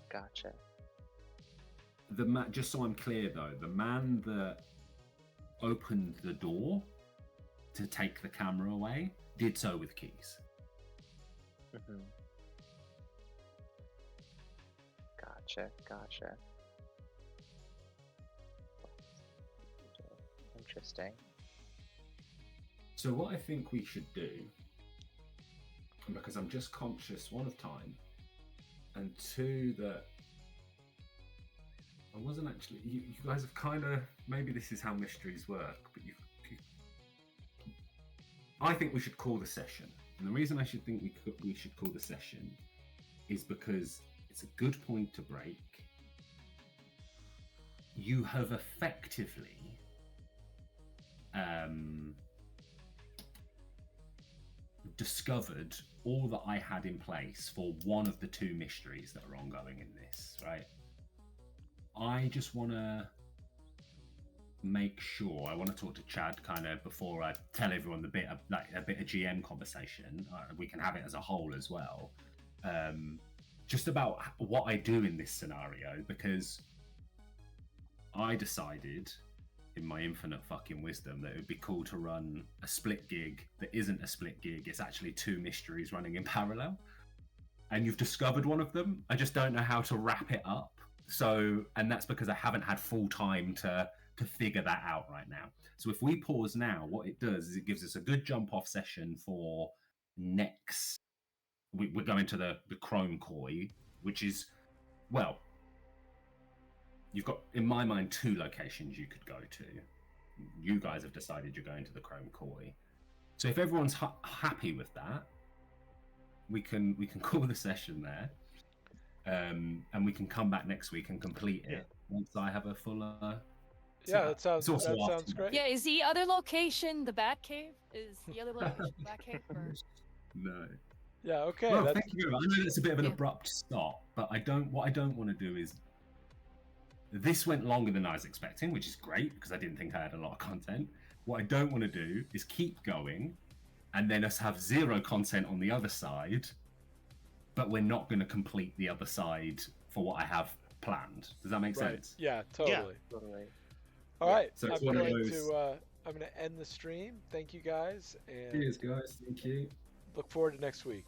Gotcha. Just so I'm clear though, the man that opened the door to take the camera away did so with keys. Mm-hmm. Gotcha. Interesting. So what I think we should do, because I'm just conscious, 1 of time, and 2 that I wasn't actually. You guys have kind of, maybe this is how mysteries work, but I think we should call the session. And the reason I should think we should call the session is because it's a good point to break. You have effectively discovered all that I had in place for one of the two mysteries that are ongoing in this, right? I just want to make sure, I want to talk to Chad kind of before I tell everyone a bit of GM conversation. We can have it as a whole as well. Just about what I do in this scenario, because I decided in my infinite fucking wisdom that it would be cool to run a split gig that isn't a split gig. It's actually two mysteries running in parallel. And you've discovered one of them. I just don't know how to wrap it up. So, and that's because I haven't had full time to figure that out right now. So if we pause now, what it does is it gives us a good jump off session for next. We're going to the Chrome Koi, which is, well, you've got, in my mind, two locations you could go to. You guys have decided you're going to the Chrome Koi. So if everyone's happy with that, we can call the session there. And we can come back next week and complete it once I have a fuller. Yeah, that sounds after great. Yeah, is the other location the Batcave? Is the other location the Batcave? Or... No. Yeah, okay. Well, thank you very much. I know that's a bit of an abrupt stop, but what I don't want to do is. This went longer than I was expecting, which is great because I didn't think I had a lot of content. What I don't want to do is keep going and then us have zero content on the other side, but we're not going to complete the other side for what I have planned. Does that make sense? Yeah, totally. Yeah. Totally. All right, So I'm it's one of going those- to I'm going to end the stream. Thank you guys, and Cheers, guys. Thank you. look forward to next week.